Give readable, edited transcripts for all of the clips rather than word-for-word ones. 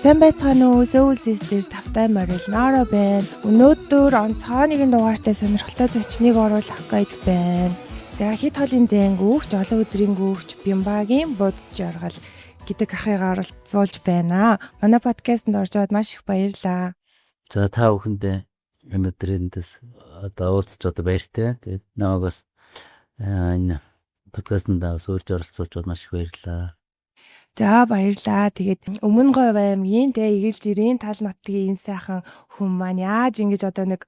Сайн байцгаана уу? Сөүл систер тавтай морил Нора байна. Өнөөдөр онцгой нэгэн дугаартай сонирхолтой зочныг оруулах гэж байна. За хит холын зэнгүүгч, олон өдрийн гүүгч Бямбагийн будж жаргал гэдэг ахыгаа оролцуулж байна. Манай подкастт орж аваад маш их баярлалаа. За та бүхэндээ өнөөдрийндэс уулзч баяртай. Тэгээд намайгаас энэ подкастт урьж оролцуулж маш их баярлалаа. За баярлаа. Тэгээд Өмнө Говь аймгийн Игэл жирийн тал нутгийн энэ сайхан хүн маань яаж ингэж нэг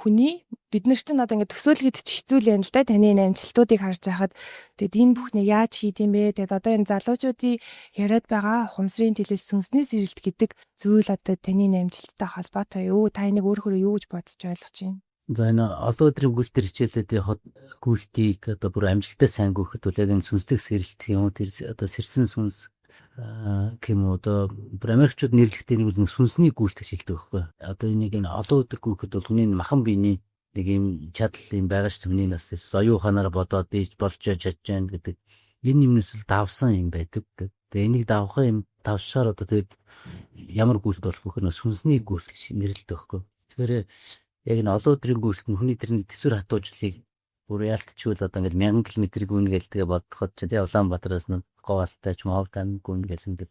хүний бид нар чинь ингээд төсөөлөхөд ч хэцүү л юм л да. Таны амжилтуудыг харж байхад тэгээд энэ бүхнийг яаж хийдэм бэ? Тэгээд энэ залуучуудын яриад байгаа ухамсарын төлөөс сүнсний сэрэлт гэдэг зүйл таны амжилттай холбоотой юу? Та энийг өөрөөр юу гэж бодож ойлгож байна? За энэ олон өдрийн гүйлтэр хичээлүүдийн гүйлтийг бүр амжилттай сайн гүйхэд бол яг энэ сүнслэг сэрэлт юм уу? Тэр сэрсэн сүнс кем бүр Америкчууд нэрлэхдээ нэг сүнсний гүйлт гэж хэлдэг байхгүй. Энийг олон өдөр гүйхэд бол хүний махан биений нэг юм чадал юм байгаа ш. Хүний нас оюун ухаанаараа бодоод ийж болж чадж байна гэдэг энэ юмнээс л давсан юм байдаг. Тэгээ энийг давхаа юм давшаар тэгээд ямар гүйлт болох вэ гэхээр сүнсний гүйлт гэж нэрлэдэг байхгүй. Тэгэхээр яг энэ олон өдрийн гүйлт нь хүний тэрний төсвөр хатуужлыг бүр ялтчгүй л ингээд 1000 км гүн гээл тэгээ бодоход ч тий Улаанбаатараас нь Говьалтай ч Мовдан гүн гээл ингээд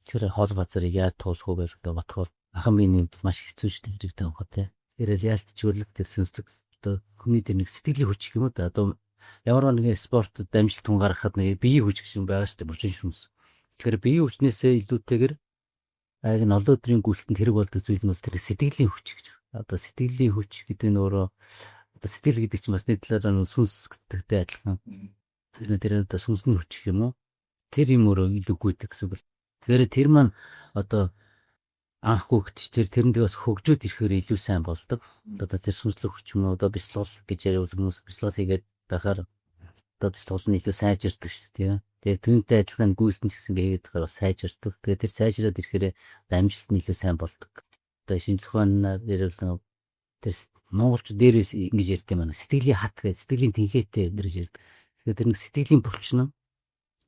тэр хоол базарыг яаж туулах вэ гэж бодохоор махан биений маш хэцүү шүү дээ тэрийг тавих тий. Тэрэл ялтчгүй л тэр сүнслэг хүний тэр нэг сэтгэлийн хүч юм уу ямар нэгэн спортод амжилт тун гаргахад нэг биеийн хүч гэж юм байгаа шүү дээ буржин шүмс. Тэгэхээр биеийн хүчнээсээ илүүтэйгээр яг нь олон өдрийн гүйлтэнд хэрэг болдог зүйл нь бол тэр сэтгэлийн хүч гэж. Сэтгэлийн хүч гэдэг нь өөрөө сэтгэл гэдэг чинь бас нэг талаараа сүнс гэдэгтэй адилхан. Тэр сүнсний хүч юм уу? Тэр юм өөрөө илүү гүйдэг гэсэн үг. Тэгэхээр тэр маань анх хүүхэд тэрэндээ бас хөгжөөд ирэхээр илүү сайн болдог. Тэр сүнслэг хүч юм уу? Бяцлал гэж яриул хүмүүс бяцлал хийгээд байхаар бяцлал нь илүү сайжирдаг шүү дээ. Тэгээ түүнтэй адилхан гүйлтэн ч гэсэн хийгээд байхаар бас сайжирдаг. Тэгээ тэр сайжраад ирэхээр амжилт нь илүү сайн болдог. Шинжлэх ухаанаар яриул тэр монголчууд дээрээс ингэж ярьдаг юм байна. Сэтгэлийн хат гэж сэтгэлийн тэнхээтэй гэж ярьдаг. Тэгэхээр тэр нэг сэтгэлийн булчин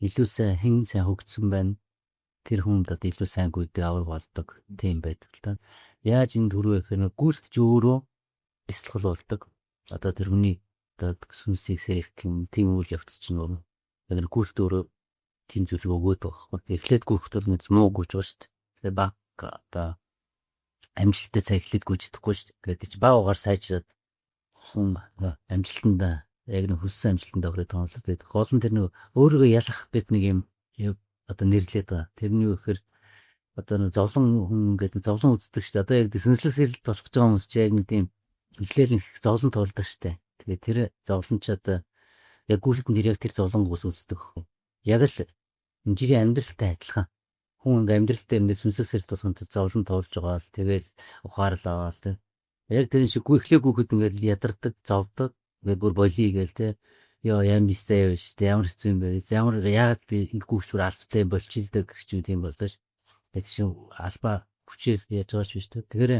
илүү сайн сайн хөгжсөн байна. Тэр хүнд илүү сайн гүйдэг авраг болдог. Тийм байдаг л та. Яаж энэ төрөө гэхээр гүйлтж өөрөө бяцлал болдог. Тэр хүний сүнсийг сэрэх юм тийм үйл явц чинь өөрөө яг гүйлт өөрөө тийм зүйлийг өгөөд байгаа байхгүй. Эхлээд гүйхт бол нэг муу гүйж байгаа шүү дээ. Тэгээ баг амжилттай цай эхлээд гүйждэхгүй шүү дээ. Тэгээд чи баагаар сайжраад амжилтанд яг нэг хүссэн амжилтанд орохыг тооцоолдог. Тэгээд гол нь тэр нэг өөрийгөө ялах гэдэг нэг юм нэрлээд байгаа. Тэрний юу гэхээр нэг зовлон хүн гэдэг зовлон үздэг шүү дээ. Яг сүнслэг сэрэлт болох гэж байгаа хүмүүс чи яг нэг тийм эхлээл их зовлон тоолдог шүү дээ. Тэгээд тэр зовлон ч яг гүйлтэнд яг тэр зовлонгоос үздэг. Яг л энэ жирийн амьдралтай адилхан. Хүн амьдрал дээр сүнслэг сэрэлт болгонд зовлон тоолж байгаа л тэгэл ухаарлаа аваад тий. Яг тэр шиг эхлээ гүйхэд ингээд ядардаг, зовдөг. Ингээд бүр болий гээл тий. Яа юм бисээ явж тий. Ямар хэцүү юм бэ? Ямар яагаад би ингэ гүйчвэр алфатай болчихилдэг гэх юм тийм боллоо ш. Тэгээд чинь алба хүчээр яаж байгаа ч биш тий. Тэгэхээр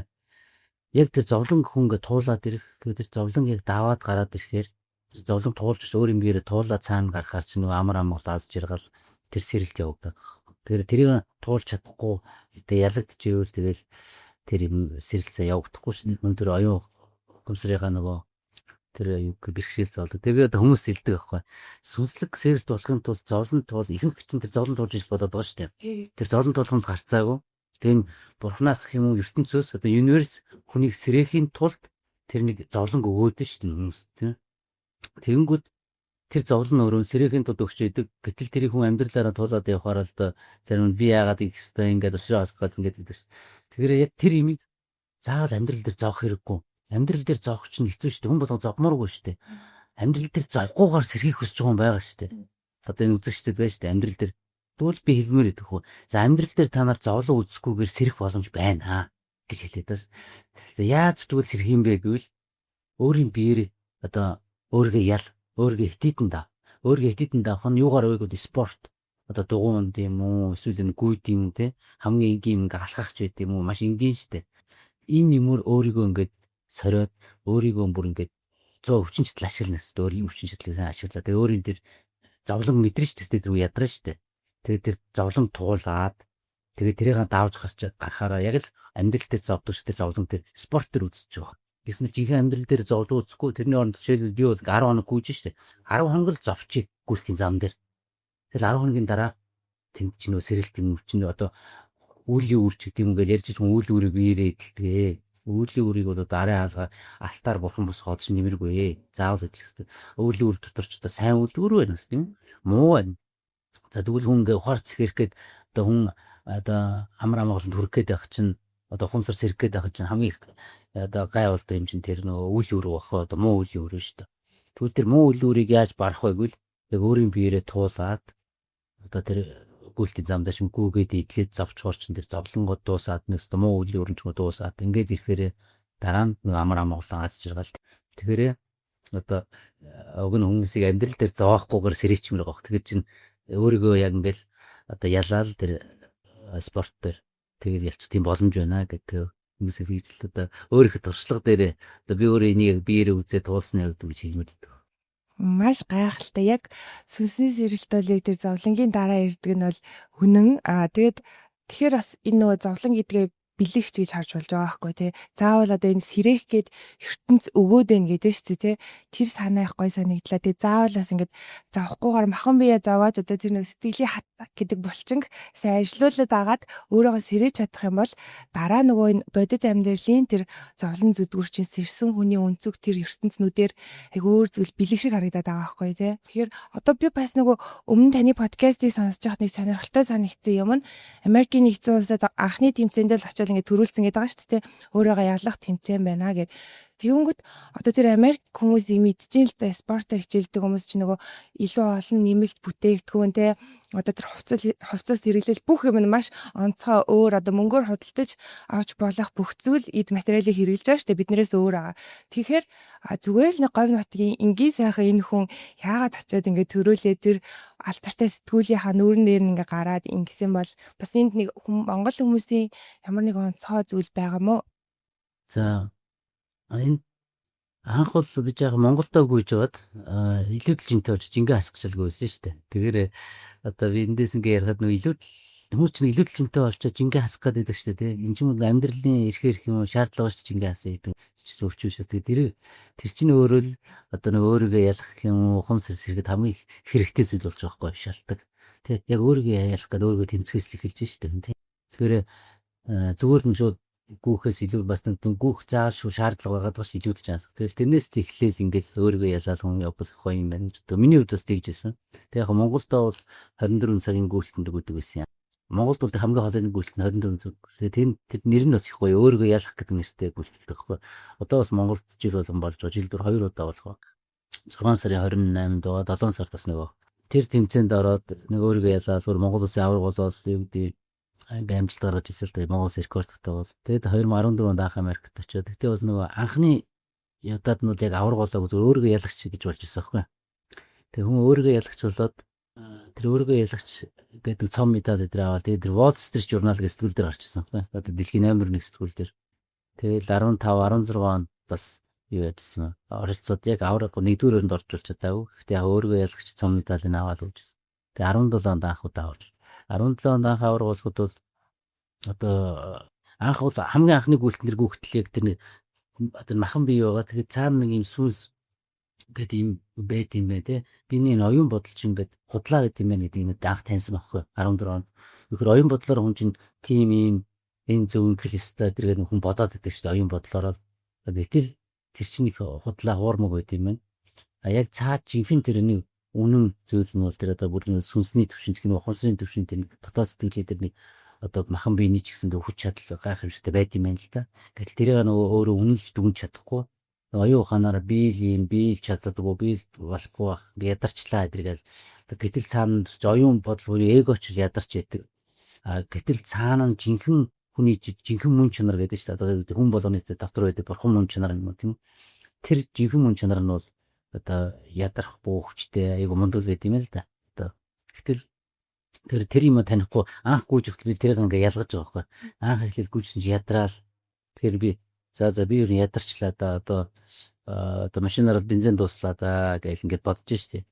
яг тэр зовлон хүн ингээд туулаад ирэх. Тэр зовлон яг даваад гараад ирэхээр тэр зовлон туулж өөр юм гэрээ туулаад цаана гарахаар чинь амар амгалааз жиргал тэр сэрэлт явагдаад. Тэгэхээр тэрийг туулж чадахгүй тэгээ ялагдчихвэл тэгэл тэр юм сэрэлцээ явагдахгүй шүү дээ. Өндөр оюун ухамсарынхаа тэр бэрхшээл зовлон. Тэгээд хүмүүс хэлдэг байхгүй. Сүнслэг сэрэлт болохын тулд зовлон туул ихэнх чинь тэр зовлон туулж иж болоод байгаа шүү дээ. Тэр зовлон туулахын гарцаагүй. Тэгээ бурхнаас гэх юм уу ертөнцөөс универс хүнийг сэрэхийн тулд тэр нэг зовлон өгөөд шүү дээ хүмүүс тийм. Тэгэнгүүт тэр зовлон өөрөө сэрэхийн тулд өгч идэг. Гэтэл тэрийг хүн амьдралаараа туулаад явахаар л зарим нь би яагаад их хэвээр ингээд уушраа олох гээд ингээд гэдэг ш. Тэгэхээр яг тэр имийг заавал амьдрал дээр зоох хэрэггүй. Амьдрал дээр зоох чинь хэцүү шүү дээ. Хүн болго зовмооргүй шүү дээ. Амьдрал дээр зовхгүйгээр сэрхийх хүсэж байгаа юм байгаа шүү дээ. Энэ үзэгчдэд байж шүү дээ. Амьдрал дээр тэгвэл би хэлмээр идэх хөө. За амьдрал дээр та нар зовлон үзэхгүйгээр сэрэх боломж байна гэж хэлээд байна. За яаж тэгвэл сэрх юм бэ гэвэл өөрийн биеэр өөрийгөө ял өөрийгөө хитэтэн даа. Өөрийгөө хитэтэн даах нь юугаар вэ гэвэл спорт. Дугуйнд юм уу эсвэл гүйд юм те хамгийн энгийн ингээ алхахч байд юм уу маш энгийн штэ. Энэ юмөр өөрийгөө ингээд сориод өөрийгөө бүр ингээд 100 өвчин читэл ашиглана гэсэн. Өөрийн өвчин читлээ сайн ашиглаа. Тэгээ өөрийн тэр зовлон мэдрэн штэ тэр ядраа штэ. Тэгээ тэр зовлон туулаад Тэгээд тэрийг давж гарахаараа яг л амьдрал дээр зовдөг шүү дээ, зовлон дээр спорт төр үзэж байгаа. Гэсэн чинь жинхэнэ амьдрал дээр зовлон үзэхгүй тэрний оронд жишээлбэл би бол 10 хоног гүйж штэ. 10 хоног л зовчих гүйлтийн зам дээр. Тэгэл 10 хоногийн дараа тэнд ч нөө сэрэлт юм чинь одоо үүлийн үр ч гэдэг юм гээл ярьж байгаа үүлийн үрийг биеэрээ эдэлтгээ. Үүлийн үрийг бол одоо арын хаалгаар алтаар бурхан бос хоолж нэмэргүй. Заавал эдлэх хэрэгтэй. Үүлийн үр дотор ч одоо сайн үлдвэр байна тийм муу байна. За тэгвэл хүн ингээ ухаар цэхэрх гээд одоо хүн одоо амар амгаланд хүрэх гээд байх чинь одоо хумсар сэрэх гээд байх чинь хамгийн одоо гай болдоо юм чинь тэр нөгөө үйл үр бахаа одоо муу үйл үр шүү дээ. Тэгвэл тэр муу үйл үрийг яаж барах вэ гэвэл яг өөрийн биеэрээ туулаад одоо тэр гүйлтийн замдаа шимгүүгээд идлээд завчгаар чинь тэр зовлонгод дуусаад нэс муу үйл өрнч дуусаад ингээд ирэхээр дараа нь нэг амар амгалан аз жаргал. Тэгэхээр одоо уг нь хүмүүсийг амьдрал дээр зоохгүйгээр сэрээчмэр гоох. Тэгэхээр чинь өөрийгөө яг ингээл одоо ялаал тэр спорт дээр тэгээд ялч тийм боломж байна гэдэг хүмүүсээ физикл одоо өөрийнхөө туршлага дээр одоо би өөрөө энийг биеэрээ үзээ туулсны хувьд гэж хэлмээр байдаг. Маш гайхалтай. Яг сүнсний сэрэлтүүлэг тэр зовлонгийн дараа ирдэг нь бол үнэн. Тэгэхээр бас энэ нөгөө зовлон гэдгээ бэлэгч гэж харж болж байгаа байхгүй тий. Заавал одоо энэ сэрэх гээд ертөнц өгөөд байна гэдэг шүү дээ тий. Тэр санаа их гой санагдлаа. Тэгээ заавал бас ингэж завхгүйгээр махан бие завааж одоо тэр нэг сэтгэлийн хат гэдэг булчинг сайн ажиллуулад агаад өөрөөгөө сэрэж чадах юм бол дараа нөгөө энэ бодит амьдралын тэр зовлон зүдгүүрчин сэрсэн хүний өнцөг тэр ертөнцнүүдээр яг өөр зүйл бэлэг шиг харагдаад байгаа байхгүй тий. Тэгэхээр одоо би бас нөгөө өмнө таны подкастыг сонсож байхад нэг сонирхолтой санагдсан юм нь Америкийн нэгдсэн улсад анхны тэмцээндээ л очиж ингээд төрүүлсэн гэдэг байгаа шүү дээ. Өөрөөгөө ялах тэмцээн байна гэд. Тэгэнгүүт одоо тэр Америк хүмүүс юм мэдчихээн л да спортоор хичээлдэг хүмүүс чинь нөгөө илүү олон нэмэлт бүтээгдэхүүн те одоо тэр хувцас хэрэглэл бүх юм нь маш онцгой өөр одоо мөнгөөр худалдаж авч болох бүх зүйл эд материалыг хэрэглэж байгаа шүү дээ биднээс өөр байгаа. Тэгэхээр зүгээр л нэг говь нутгийн энгийн сайхан энэ хүн яагаад очиод ингээд төрүүлээ тэр алтартай сэтгүүлийнхаа нүүрэн дээр ингээ гараад ингэсэн бол бас энд нэг Монгол хүмүүсийн ямар нэг онцгой зүйл байгаа мó. За энэ анх бол би жаахан Монголдоо гүйж байгаад илүүдэл жинтэй болж жингээ хасчихлгүй байсан шүү дээ. Тэгэхээр одоо би эндээс ингээ ярихад нөгөө илүүдэл хүмүүс чинь илүүдэл жинтэй болчоо жингээ хасах гэдэг шүү дээ. Энэ чинь амьдралын эрхээр их юм шаардлага шүү жингээ хасаа гэдэг өвчүүс шүү. Тэгээд тэр чинь өөрөө л одоо нөгөө өөрийгөө ялах юм ухамсар сэргэд хамгийн хэрэгтэй зүйл болж байгаа байхгүй шалтгаан. Тэ яг өөрийгөө ялах гэдэг өөрийгөө тэмцэхээс эхэлж шүү дээ. Тэгэхээр зүгээр нь шууд гүүхээс илүү бас нэг гүүх зааж шаардлага байгаад байгаа ш илүүдэлж байгаа. Тэгэхээр тэрнээс тэхлээл ингээд өөрийгөө ялаад хүн явах гоё юм байна. Одоо миний хувьд бас тэгжсэн. Тэг яг Монголдоо бол 24 цагийн гүйлтэнд өгдөг байсан юм. Монголд бол хамгийн хоолойны гүйлт нь 24 цаг. Тэгээд тэр нэр нь бас их гоё өөрийгөө ялах гэдэг нэртэй гүйлтэлдэг байхгүй. Одоо бас Монголд жил болгон болж байгаа. Жил дөр 2 удаа болох. 6 сарын 28-нд байгаа 7 сард бас нөгөө тэр тэмцээнд ороод нэг өөрийгөө ялаад Монгол улсын авраг болоод юу гэдэг амжилт гаргаж ирсэн л дээ Монгол рекордтой бол. Тэгэд 2014 онд анх Америкт очиод тэгтээ бол нөгөө анхны удаад нь яг авраг болоог зөв өөрийгөө ялагч гэж болж ирсэн байхгүй. Тэг хүн өөрийгөө ялагч болоод тэр өөрийгөө ялагч гэдэг цом медаль өдр аваад тэгээд тэр Wall Street Journal гэх сэтгүүл дээр гарч ирсэн байхгүй. Одоо дэлхийн номер 1 сэтгүүл дээр. Тэгэл 15 16 онд бас юу яжсан. Оролцоод яг авраг 1-р өрөнд орж болж чадаагүй. Гэхдээ яг өөрийгөө ялагч цом медалийг аваад үзсэн. Тэгээ 17 онд анх удаа аврал. 17 онд анх авраг болоход бол одоо анх бол хамгийн анхны гүйлтэн дэр гүйтл яг тэр одоо махан бие байгаа. Тэгэхээр цаана нэг юм сүнс гэдэг юм байт юм бэ те. Биний оюун бодол чинь ингээд худлаа байт юм байна гэдэг юм анх таньсан байхгүй 14 онд. Тэгэхээр оюун бодлоор хүн чинь тийм юм энэ зөв клиста тэргээд хүн бодоод байдаг шүү дээ оюун бодлороо. Гэтэл тэр чинь их худлаа хуурмаг байт юм байна. Яг цаад жинхэнэ тэрний үнэн зүйл нь бол тэр одоо бүр сүнсний төвшинт гэх юм ухамсарын төвшинт тэр дотоод сэтгэлээ тэр нэг одоо махан биений ч гэсэн хүч чадал гайхамшигтай байт юм байна л да. Гэтэл тэрийг нөгөө өөрөө үнэлж дүгнж чадахгүй. Оюун ухаанаараа бийл чаддаггүй бийл болохгүй байх. Ядарчлаа эдэргээл. Гэтэл цаана оюун бодол буюу эгоч ядарч яадаг. Гэтэл цаана жинхэнэ хүний жинхэнэ мөн чанар гэдэг шүү дээ. Одоо хүн болгоны дотор байдаг бурхан мөн чанар юм тийм. Тэр жинхэнэ мөн чанар нь бол одоо ядарах буухчтэй айгу мундал байт юм л да. Одоо гэтэл тэр юм танихгүй анх гүйж өгтөл би тэрийг ингээ ялгаж байгаа байхгүй. Анх эхлэл гүйжсэн чи ядраал. Тэгэхээр би за би юу ядарчлаа да одоо машинаар бензин дууслаа да гэж ингээд бодож штеп.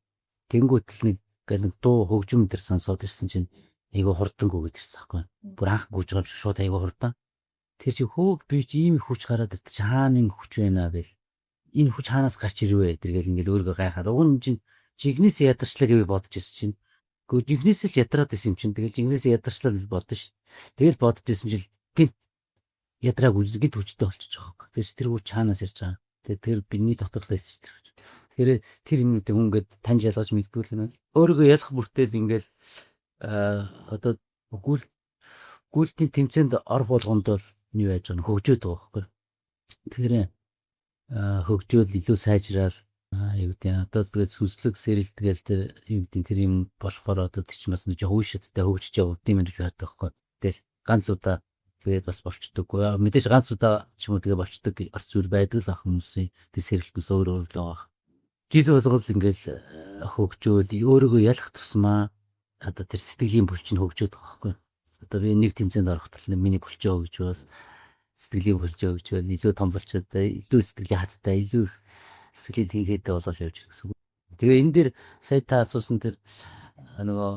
Тэнгүүтэл нэг гэл нэг дуу хөгжим төр сонсоод ирсэн чинь айгүй хурдангүү гэдэг чинь байхгүй. Бүр анх гүйж байгаа юм шиг шууд айгүй хурдан. Тэр чи хөөх би чи ийм их хүч гараад ирт чи хаана энэ хүч байна гэл. Энэ хүч хаанаас гарч ирвэ тэргээл ингээл өөрийгөө гайхаад уг нь чинь жигнэс ядарчлаа гэж бодож ирсэн чинь. Гэхдээ жигнэс л ядраад исэн юм чинь. Тэгэл жигнэс ядарчлаа гэж бодсон ш. Тэгэл бодож ирсэн чинь гинт ядраг гинт хүчтэй болчихж байгаа юм. Тэр тэр хүч хаанаас ирж байгаа. Тэгээ тэр биний дотор л байсан ш тэр хүч. Тэгэхээр тэр юмнуудыг хүн ингээд таньж ялгаж мэдгүй л байна. Өөрийгөө ялах бүртэл ингээл одоо гүйлтийн тэмцээнд орох болгонд бол юу яаж байгаа нь хөгжөөд байгаа байхгүй. Тэгэхээр хөгжөөл илүү сайжраал юу гэдэг нь одоо тэгээд сүнслэг сэрэлтгээл тэр юу гэдэг нь тэр юм болохоор одоо тийч бас нэг жоо үешэттэй хөгжиж явах юм гэж байдаг байхгүй. Тэгэл ганц удаа тэгээд бас болчдоггүй. Мэдээж ганц удаа ч юм уу тэгээд болчдөг бас зүйл байдаг л ах хүмүүсийн тэр сэрэлтнээс өөр л байгаа. Жил болгол ингээл хөгжөөл өөрийгөө ялах тусмаа одоо тэр сэтгэлийн булчин хөгжөөд байгаа байхгүй. Одоо би нэг тэмцээнд орох тал миний булчаа гэж бол сэтгэлийн булчаа гэж бол илүү том булчаад илүү сэтгэлийн хаттай илүү их сэтгэлийн тэнхээтэй болоод явж гэсэн. Тэгээ энэ дэр сая та асуусан тэр нөгөө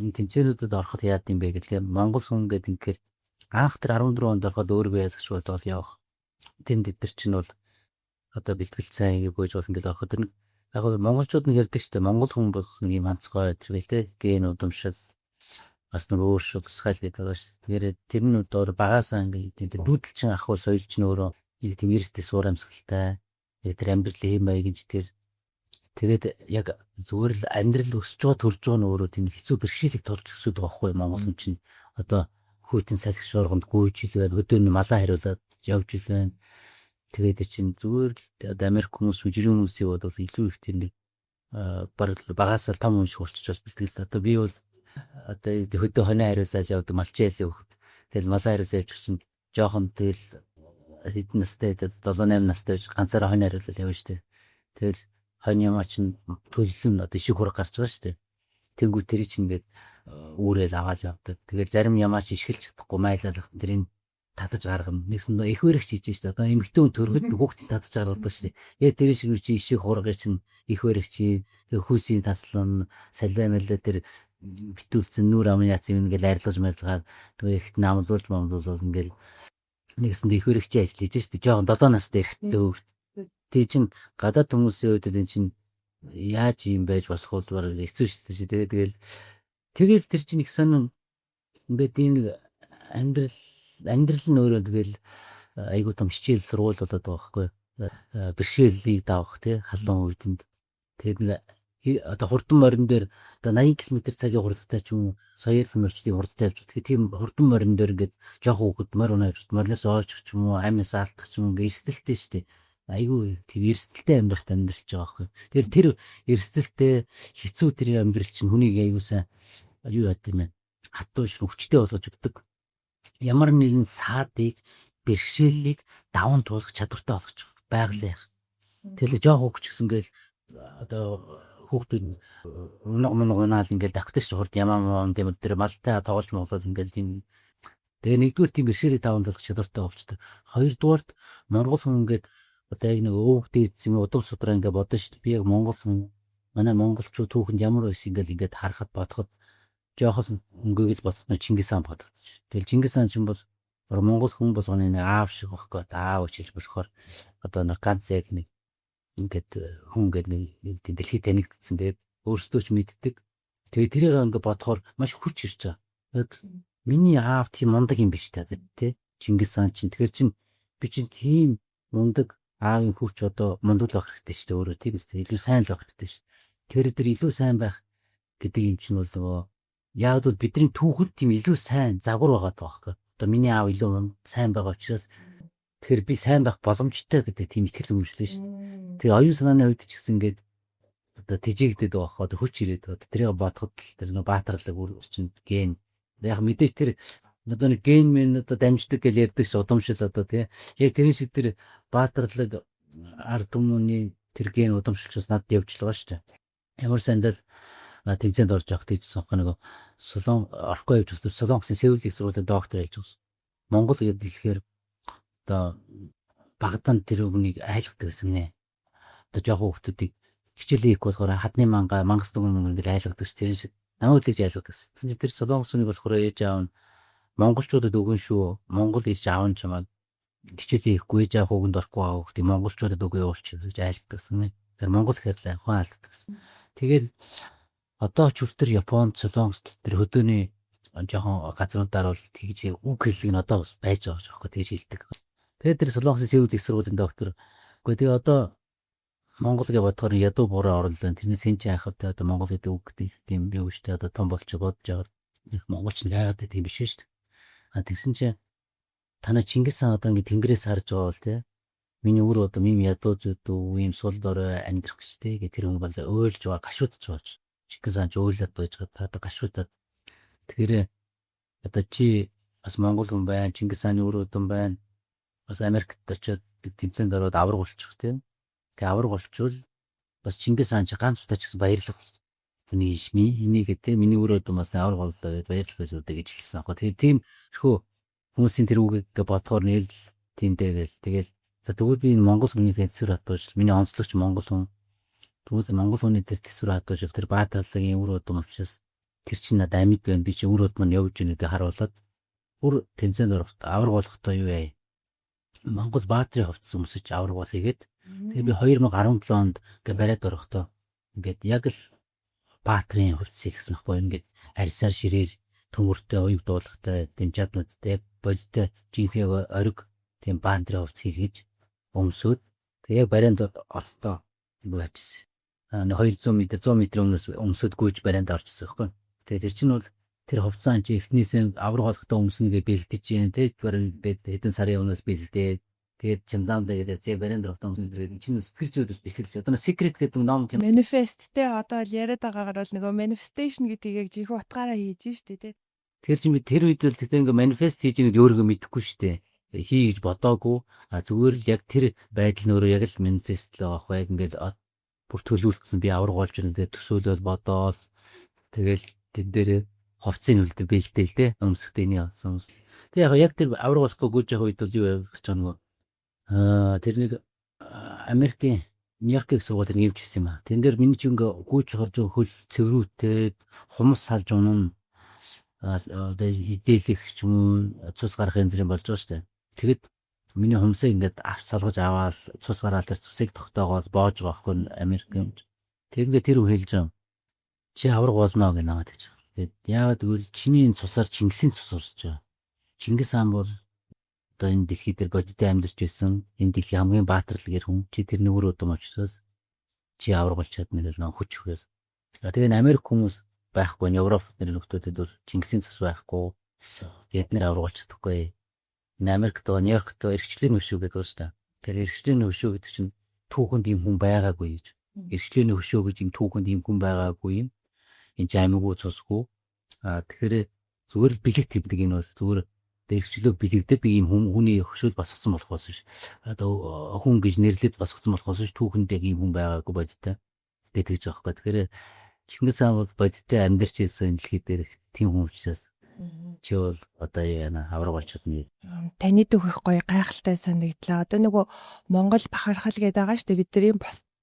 энэ тэмцээнүүдэд ороход яад юм бэ гэхлээр Монгол хүн гэдэг ингээр анх тэр 14 онд ороход өөрийгөө ясагч болоод явах. Тэнд эдэр чинь бол одоо бэлтгэл сайн гэж бол ингээл ороход тэр яг монголчууд нэг ярьдаг шүү дээ. Монгол хүн бол нэг юм анцгой тэргээл те ген удамшил бас нэг өөр шүү тусгайл гэдэг байгаа шүү. Тэгэхээр тэр нь одоо багаасаа ингээд дүүдэлчин ах уу соёлч нь өөрөө нэг тийм эрсдэл суур амьсгалтай. Яг тэр амьдралын хэм маягийн тэр тэгээд яг зүгээр л амьдрал өсөж байгаа төрж байгаа нь өөрөө тийм хэцүү бэрхшээлийг тулж өсөд байгаа хгүй Монгол хүн чинь одоо хүйтэн салхи шуурганд гүйж ил байна. Өдөөний малаа хариулаад явж ил байна. Тэгээд чинь зүгээр л Америк хүмүүс жирийн хүмүүсийн бол илүү их тэр нэг багасаа том юм шиг болчихж бэлтгэл. Одоо би бол одоо хөдөө хоноо хариусаас явдаг малчаалын хөхт. Тэгэл малаа хариусаа явчих чинь жоохон тэгэл хэдэн настай 7-8 настай ганцаараа хоноо хариулал явна штэ. Тэгэл хонь ямаа чинь төлөлн одоо ишиг хураг гарч байгаа штэ. Тэнгүү тэр чинь ингээд үүрэл аваад явдаг. Тэгээд зарим ямаа чи ишгэлж чадахгүй майлалах тэрийг татаж гаргана. Нэгсэн их баригч хийж штэ. Одоо эмэгтэй хүн төрөхөд хүүхдийг татаж гаргадаг штэ. Яг тэр шиг чи ишиг хураг чинь их баригч хүүсийн таслан салималаа тэр битүүлсэн нүур амяац юм ингээл арилгаж марилгаад тэгээ ихт намлуулж момлуулал ингээл нэгсэн их баригч ажиллаж штэ. Жохон 7 настай эрэгтэй. Тэг чин гадаад хүмүүсийн үед энэ чин яаж юм байж болох вэ? Бараг хэцүү шүү дээ. Тэгэл тэр чин их сонин ингээд ийм нэг амьдрал нь өөрөө тэгэл айгуу том хичээл сургууль болоод байгаа байхгүй. Бэрхшээлийг давах тий халуун үедэнд. Тэгээд одоо хурдан морин дээр одоо 80 км/цагийн хурдтай ч юм уу соёл мөрчдийн хурдтай явж. Тэгэхээр тийм хурдан морин дээр ингээд жоохон хөвгөд морин авч мориноос ойчих ч юм уу амнаас алдах ч юм уу ингээд эрсдэлтэй шүү дээ. Айгүй тийм эрсдэлтэй амьдралд амьдарч байгаа байхгүй. Тэр эрсдэлтэй хэцүү тэр амьдрал чинь хүнийг айгүй сайн юу яд юм бэ? Хатуу шин хүчтэй болгож өгдөг. Ямар нэгэн саадыг бэрхшээлийг даван туулах чадвартай болгож байгалаа. Тэгэл жоохон хөвч гэсэн гээл одоо хүүхдүүд унаал ингээл давхтаж хурд ямаа тийм тэр малтай тоглож моглол ингээл тийм. Тэгээ нэгдүгээр тийм бэрхшээлийг даван туулах чадвартай болчтой. Хоёрдугаарт монгол хүн ингээд одоо яг нэг өвгдээ эзэм удам судраа ингээд бодно шүү дээ. Би яг монгол хүн манай монголчууд түүхэнд ямар байсан ингээд харахад бодоход жоохон өнгөөгөл бодоход Чингис хаан бодогдож. Тэгэл Чингис хаан чинь бол монгол хүн болгоны нэг аав шиг байхгүй. Аав училж болохоор одоо нэг ганц яг нэг ингээд хүн ингээд нэг дэлхийд танигдсан. Тэгээд өөрсдөө ч мэддэг. Тэгээд тэрийг ингээд бодохоор маш хүч ирж байгаа. Миний аав тийм мундаг юм биш та тий. Чингис хаан чинь тэгэхээр чин би чинь тийм мундаг аавын хүч одоо мундаг л байх хэрэгтэй шүү дээ. Өөрөө тийм үстэй илүү сайн л байх хэрэгтэй шүү. Тэгэхээр тэр илүү сайн байх гэдэг юм чинь бол нөгөө яг л бидний түүхэнд тийм илүү сайн загвар байгаа байхгүй. Одоо миний аав илүү сайн байгаа учраас тэгэхээр би сайн байх боломжтой гэдэг тийм итгэл өмжлөө шүү дээ. Тэгээ оюун санааны үед ч гэсэн ингээд одоо тэжээгдэд байгаа одоо хүч ирээд одоо тэрийг бодоход л тэр нөгөө баатарлаг үрчин ген. Яг мэдээж тэр одоо нэг ген мэн одоо дамждаг гэж ярьдаг ш удамшил одоо тий. Яг тэрэн шиг тэр баатарлаг ард түмний тэр ген удамшилчаас надад явж л байгаа шүү дээ. Ямар сандал тэмцээнд орж явах тийж сонх нэг Солон орохгүй явж байгаа Солонгосын Сеул их сургуулийн доктор хэлж байгаа. Монгол гэдэг дэлгэхээр одоо багтаан тэр үнийг айлгадаг гэсэн нэ. Одоо жоохон хүмүүсийг хичээлээ их болохоор хадны мангас дүгэн ингээд айлгадаг ш. Тэр шиг намайг үлээж айлгадагсан. Тэгвэл тэр Солонгос хүнийг болохоор ээж аав нь монголчуудад өгөн шүү. Монгол ирж аав нь чамайг хичээлээ хийхгүй ээж аав хүүгэнд орохгүй аав гэдэг монголчуудад өгөө явуулчих гэж айлгадагсан. Тэр монгол гэхэрлээ хүн алддагсан. Тэгэл одоо ч үлтэр Японд Солонгос тэр хөдөөний жоохон газруудаар бол тэгж үг хэллэг нь одоо бас байж байгаа жоохоо тэгж хэлдэг. Тэгээд тэр Солонгосын Сеул их сургуулийн доктор үгүй тэгээ одоо Монгол гэж бодохоор ядуу буруу орлоо. Тэрнээс хэн ч яхав те одоо Монгол гэдэг үг гэдэг юм би үүштэй одоо том болчих бодож байгаа. Их монголч нэг айгаад тийм биш шүү дээ. А тэгсэн чинь танаа Чингис хаан одоо ингэ тэнгэрээс харж байгаа бол те миний өөр одоо юм ядуу зүдүү юм сул дорой амьдрах гэж те гэх тэр хүн бол ойлж байгаа гашуудж байгаа. Чингис хаан ч ойлаад байж байгаа та гашуудаад тэгэхээр одоо чи бас монгол хүн байна Чингис хааны өөр өдөн байна бас Америкт очиод тэмцээнд ороод авраг болчих тийм тэгээ авраг болчвол бас Чингис хаан чи ганц удаа ч гэсэн баярлах түүний энийгээ тийм миний өөр өдөн бас авраг боллоо гэж баярлах гэж үдэ гэж хэлсэн аахгүй тэгээ тийм хөө хүмүүсийн тэр үгийг бодохоор нэрл тиймдээ тэгэл за тэгвэл би энэ монгол хүний төсвөр хатууж миний онцлогч монгол хүн тэгвэл монгол хүний тэр төсвөр хатууж тэр Бааталагийн өөр өдөн учраас тэр чинь надад амьд байна би чи өөр удман явж ийнэ гэдэг харуулад бүр тэмцээнд орохт авраг болохтой юу яа Монгол Баатарын хувцас өмсөж авраг болохгээд тэгээ би 2017 онд ингээ бариад орохдоо ингээд яг л Баатарын хувцас хэлсэн байхгүй ингээд арьсаар ширээр төмөртэй оюу дуулахтай дэмжааднуудтай бодтой жинхэнэ ориг тийм Баатарын хувцас хэлгэж өмсөд тэгээ яг барианд орохдоо юу яжсэн 200 м 100 м өмнөөс өмсөд гүйж барианд орчихсон байхгүй тэгээ тэр чинь бол тэр хувцаан чи эхнээсээ авраг болохтой өмснөгээ бэлдэж जैन тэ хэдэн сарын өмнөөс бэлдээ тэгээд чимзаамдаа гэдэг зэ барианд орохтой өмснөгээ чинь сэтгэл зүйд бэлтгэл одоо secret гэдэг ном Manifest те одоо л яриад байгаагаар бол нөгөө manifestation гэдгийг жинхэнэ утгаараа хийж штэ тэ. Тэр чинь би тэр үед л тэгтээ ингээ manifest хийж байгаа өөрийгөө мэдэхгүй штэ хий гэж бодоогүй зүгээр л яг тэр байдал нь өөрөө яг л manifest л байгаа байх ингээл бүр төлөвлөсөн би авраг болж байна тэгээд төсөөлөл бодоол тэгэл тэн дээр хувцсыг үлдээ бэлдээл те өмсөхтэйний авсан өмс. Тэг яг тэр авраг болохгүй гүйж явах үед бол юу явах гэж байгаа нөгөө тэр нэг Америкийн Нью-Йоркийг сургууль нэмж гисэн юм а. Тэн дээр миний ч ингээ гүйж харж хөл цэврүүтэй хумс салж унан одоо идэлэх ч юм уу цус гарах юм зэрэг болж байгаа шүү дээ. Тэгэд миний хумсыг ингээд авч салгаж аваад цус гараал тэр цусыг тогтоогоод боож байгаа хгүй Америкийн. Тэгэнгээ тэр үг хэлж байгаа. Чи авраг болно гэж намайг гэж. Тэгээд яагаад гэвэл чиний энэ цусаар Чингисийн цус урсж байгаа. Чингис хаан бол одоо энэ дэлхий дээр бодиттой амьдарч байсан. Энэ дэлхийн хамгийн баатарлаг хүн. Чи тэрний өөр өдөм учраас чи авраг болж чадна гэж нэг хүч өгööl. Тэгээд Америк хүмүүс байхгүй, Европ нөхдөдөд бол Чингисийн цус байхгүй. Тэгээд нэр авраг болж чадахгүй. Энэ Америкт Нью-Йоркт эрхчлийн хөшөө гэдэг шүү дээ. Тэр эрхчлийн хөшөө гэдэг чинь түүхэнд ийм хүн байгаагүй гэж. Эрхчлийн хөшөө гэж ийм түүхэнд ийм хүн байгаагүй юм. Энэ ч аймаггүй цусгүй. Тэгэхээр зүгээр л бэлэг тэмдэг энэ бол зүгээр дэрхчлөөг бэлэгдэд нэг юм хүний хөшөөл босгосон болохоос биш. Одоо хүн гэж нэрлээд босгосон болохоос биш түүхэнд яг ийм хүн байгаагүй бодтой. Тэгж байгаа байхгүй. Тэгэхээр Чингис хаан бол бодтой амьдарч ирсэн дэлхий дээр тийм хүн учраас чи бол одоо яана авраг болж чадна. Таны дүүх гоё гайхалтай санагдлаа. Одоо нөгөө Монгол бахархал гэдэг байгаа шүү дээ. Бидний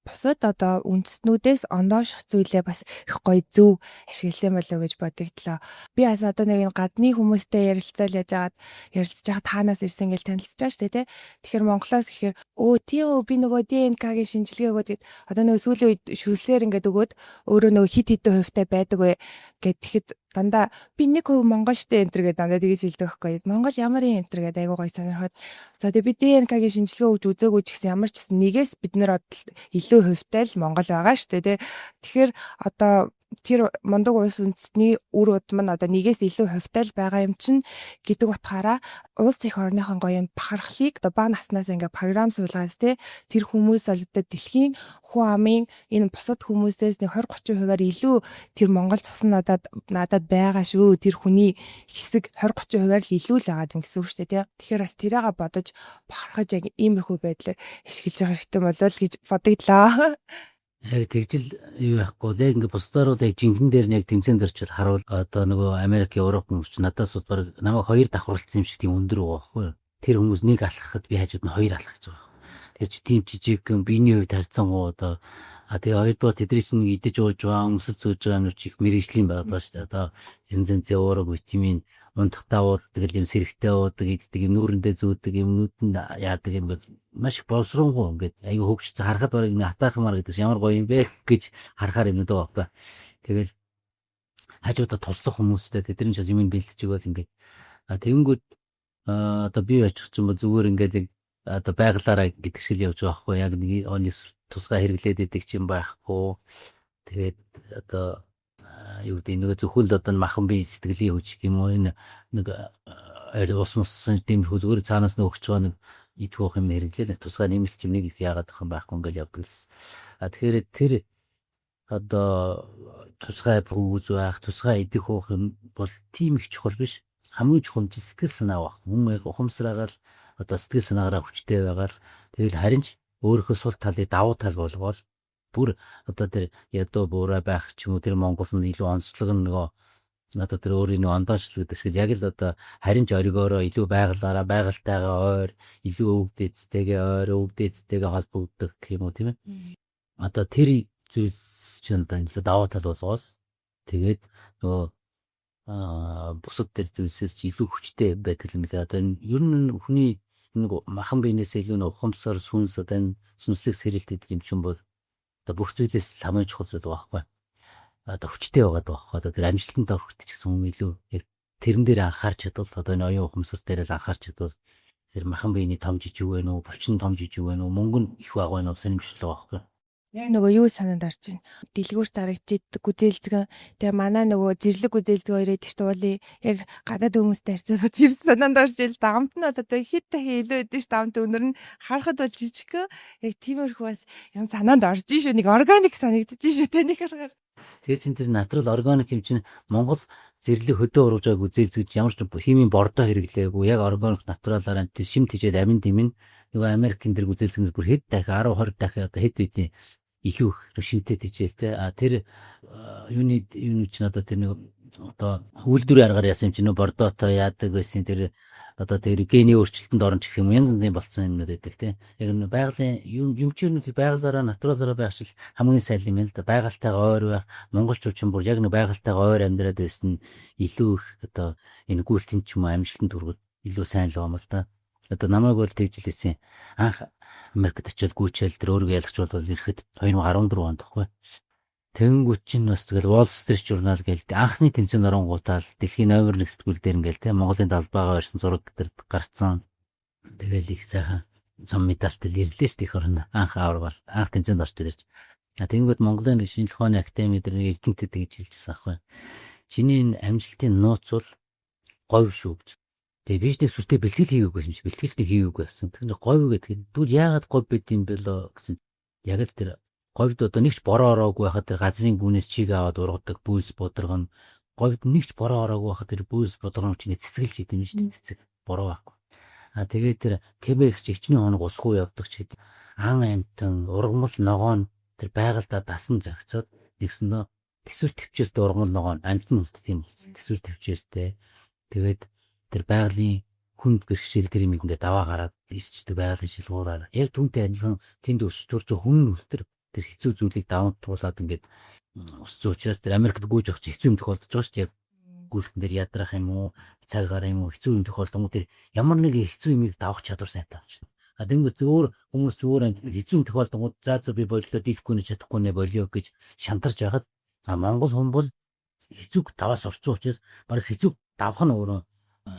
бусад одоо үндэстнүүдээс ондоош зүйлээ бас их гоё зөв ашигласан болов гэж бодогдлоо. Би бас одоо нэг энэ гадны хүмүүстэй ярилцаж байгаа таанаас ирсэн гэж танилцж байгаа шүү дээ, тэ. Тэгэхээр Монголоос гэхээр тийм би нөгөө ДНК-гийн шинжилгээ өгөөд одоо нөгөө сүүлийн үед шүлсээр ингээд өгөөд өөрөө нөгөө хит хитэн хувьтай байдаг вэ гэд тэгэхэд дандаа би 1% монгол штэ энтер гэдэг дандаа тэгж хэлдэг байхгүй. Монгол ямар юм энтер гэдэг айгуу гоё сонирхоод. За тэгээ би ДНК-гийн шинжилгээ өгж үзээгүй ч гэсэн ямар ч гэсэн нэгээс бид нэр илүү хувьтай л монгол байгаа штэ тэ. Тэгэхээр одоо тэр мундаг улс үндэстний үр удам нь одоо нэгээс илүү хувьтай л байгаа юм чинь гэдэг утгаараа улс их орныхон гоё юм бахархлыг одоо бага наснаас ингээ програм суулгаас тэ тэр хүмүүс бол одоо дэлхийн хүн амын энэ бусад хүмүүсээс нэг 20-30%-аар илүү тэр монгол цус нь надад байгаа шүү. Тэр хүний хэсэг 20-30%-аар л илүү л байгаа гэсэн үг шүү дээ, тэ. Тэгэхээр бас тэрээга бодож бахархаж яг иймэрхүү байдлаар ашиглаж байгаа хэрэгтэй болол гэж бодогдлоо. Яг тэгжил юу яахгүй л яг ингээ бусдаар бол яг жинхэнэ дээр нь яг тэмцээнд дэрчил харуул одоо нөгөө Америк, Европ хүмүүс надаас бол намайг хоёр давхарлцсан юм шиг тийм өндөр байгаа байхгүй юу. Тэр хүмүүс нэг алхахад би хажууд нь хоёр алхах гэж байгаа. Тэр чи тийм жижиг биений хувьд харьцангуй одоо Тэгээ хоёрдугаар тэдний чинь идэж ууж байгаа, өмсөж зөөж байгаа юм чи их мэрэгжлийн байгаа шүү дээ. Одоо янз уурга витамин унтахтаа уудаг, тэгэл юм сэрэгтэй уудаг, иддэг юм нүүрэндээ зүүдэг юмнууд нь яадаг юм бол маш их боловсронгуй ингээд аюу хөгжсөн харахад барыг нэг атаархмаар гэдэг ямар гоё юм бэ гэж харахаар юм даа байхгүй. Тэгэл хажуудаа туслах хүмүүстэй тэдний ч юм бэлтэж өгөөл ингээд тэгэнгүүт одоо би очих чинь зүгээр ингээд одоо байглаараа гэдэг шиг л явж байгаа байхгүй. Яг нэг оны тусгай хэрэглээд идэг юм байхгүй. Тэгээд одоо юу гэдэг нэг зөвхөн л одоо махан би сэтгэлийн хүч юм уу энэ нэг ус тийм зүгээр цаанаас нь өгч байгаа нэг идэх юм хэрэглээ тусгай нэмэлт юм нэг их яагаад их юм байхгүй ингээл явдаг л. Тэгэхээр тэр одоо тусгай пүүз байх, тусгай идэх юм бол тийм их чухал биш. Хамгийн чухал нь сэтгэл санаа байх. Хүн яг ухамсараагаар одоо сэтгэл санаагаараа хүчтэй байгаад тэгэл харин ч өөрийнхөө сул талыг давуу тал болгоод бүр одоо тэр ядуу буурай байх ч юм уу тэр Монгол нь илүү онцлог нөгөө одоо тэр өөрийн ондоош гэдэг шиг яг л одоо харин ч оригоороо илүү байгалаараа байгальтайгаа ойр илүү өвөг дээдстэйгээ холбогддог юм уу тийм ээ. Одоо тэр зүйлс чинь одоо давуу тал болгоод тэгээд нөгөө бусад тэр зүйлсээс илүү хүчтэй байдаг юм лээ. Одоо ер нь хүний нэг махан биенээс илүү нэг ухамсар сүнс одоо энэ сүнслэг сэрэлт гэдэг юм чинь бол одоо бүх зүйлээс хамгийн чухал зүйл байхгүй. Одоо хүчтэй байгаад байгаа байхгүй. Одоо тэр амжилтанд хүрэх гэсэн хүн илүү яг тэрэн дээр анхаарч чадвал одоо энэ оюун ухамсар дээр л анхаарч чадвал тэр махан биений том жижиг вэ нүү, булчин том жижиг вэ нүү, мөнгө нь их байгаа вэ нүү сонирмжлээ байхгүй. Яг нөгөө юу санаанд орж байна. Дэлгүүр зарагдчихдаг гүзээлдгэн. Тэгээ манай нөгөө зэрлэг гүзээлдгэн хоёроо тийш уулын яг гадаад хүмүүстэй харьцуулахад тэр санаанд орж ил дамт нь одоо хэд дахин илүү өдөн ш дамт өнөр нь харахад бол жижигхэн яг тиймэрхүү бас юм санаанд орж шүү. Нэг органик санагдаж шүү таних харахаар. Тэгээ чин тэр натурал органик юм чинь Монгол зэрлэг хөдөө ургаж байгааг үзээлж гэж ямар ч химийн бордоо хэрэглээгүй яг органик натуралаар тэр шим тижээд амин димэн нөгөө Америкийн тэр үзээлцгээс бүр хэд дахин 10 20 дахин одоо хэд үдийн илүү их шимтэй тижээлтэй тэр юуны чинь одоо тэр нэг одоо үйлдвэрийн аргаар яасан юм чинь нөө бордоотой яадаг байсан тэр одоо тэр гений өөрчлөлтөнд орно гэх юм янз янзын болцсон юмнууд байдаг тийм яг нэг байгалийн юм чинь байгалаараа натуралаараа байх шил хамгийн сайн юм л да байгальтайгаа ойр байх монголчууд ч бүр яг нэг байгальтайгаа ойр амьдраад байсан илүү их одоо энэ гүйлтэн ч юм уу амжилтанд хүргэж илүү сайн л юм л да одоо намайг бол тэгж хэлсэн анх Америкт очиод гүйчээл тэр өөрийгөө ялгч болол ирэхэд 2014 онд байхгүй. Тэнгүүт чинь бас тэгэл Wall Street Journal гээл анхны тэмцээнд оронгуудаа дэлхийн номер 1 сэтгүүл дээр ингээл те Монголын талбайгаа барьсан зураг дээр гарцсан. Тэгэл их сайхан зам медальтай ирлээ ш тийх орно анх аваргал анх тэмцээнд орчод ирж. Тэнгүүт Монголын шинжлэх ухааны академи дээр эрдэмтэд тэгж хэлжсэн аахгүй. Чиний энэ амжилтын нууц бол говь шүү гэж. Тэгээ бизнес үстэй бэлтгэл хийгээгүй юм чи бэлтгэлтэй хийгээгүй авсан. Тэгэхээр говь гэдэг дүүл яагаад говь байд юм бэ лөө гэсэн. Яг л тэр говьд одоо нэгч бороо ороогүй байхад тэр газрын гүнээс чиг аваад ургадаг бүүс бодргон говьд нэгч бороо ороогүй байхад тэр бүүс бодргон чи ингэ цэцгэлж идэм шүү дээ цэцэг бороо байхгүй. Тэгээд тэр Кэбек чигчний хоног усгүй явдаг ч гэдэг ан амтан ургамал ногоон тэр байгальдаа дасан зохицоод нэгсэндөө төсвөр төвчээртэй ургамал ногоон амтан үлддэг юм болсон. Төсвөр төвчээртэй тэгээд тэр байгалийн хүнд гэрхшээл тэр юм ингээд даваа гараад ирчдэг байгалийн шилгуураар яг түнтэй адилхан тэнд өсч төрж хүн үлдэр тэр хэцүү зүйлийг даван туулаад ингээд өссөн учраас тэр Америкт гүйж авч хэцүү юм тохиолдож байгаа шүү дээ. Гүйлтэн дээр ядрах юм уу, цагаараа юм уу хэцүү юм тохиолдсон тэр ямар нэг хэцүү юмыг давах чадвар сайтай байна. Тэнгүү зөөр хүмүүс зөөр хэцүү юм тохиолдсон за би болилоо дийлэхгүй нэ чадахгүй нэ болио гэж шантарч байхад Монгол хүн бол хэцүүг даваас орцсон учраас баг хэцүүг давах нь өөрөө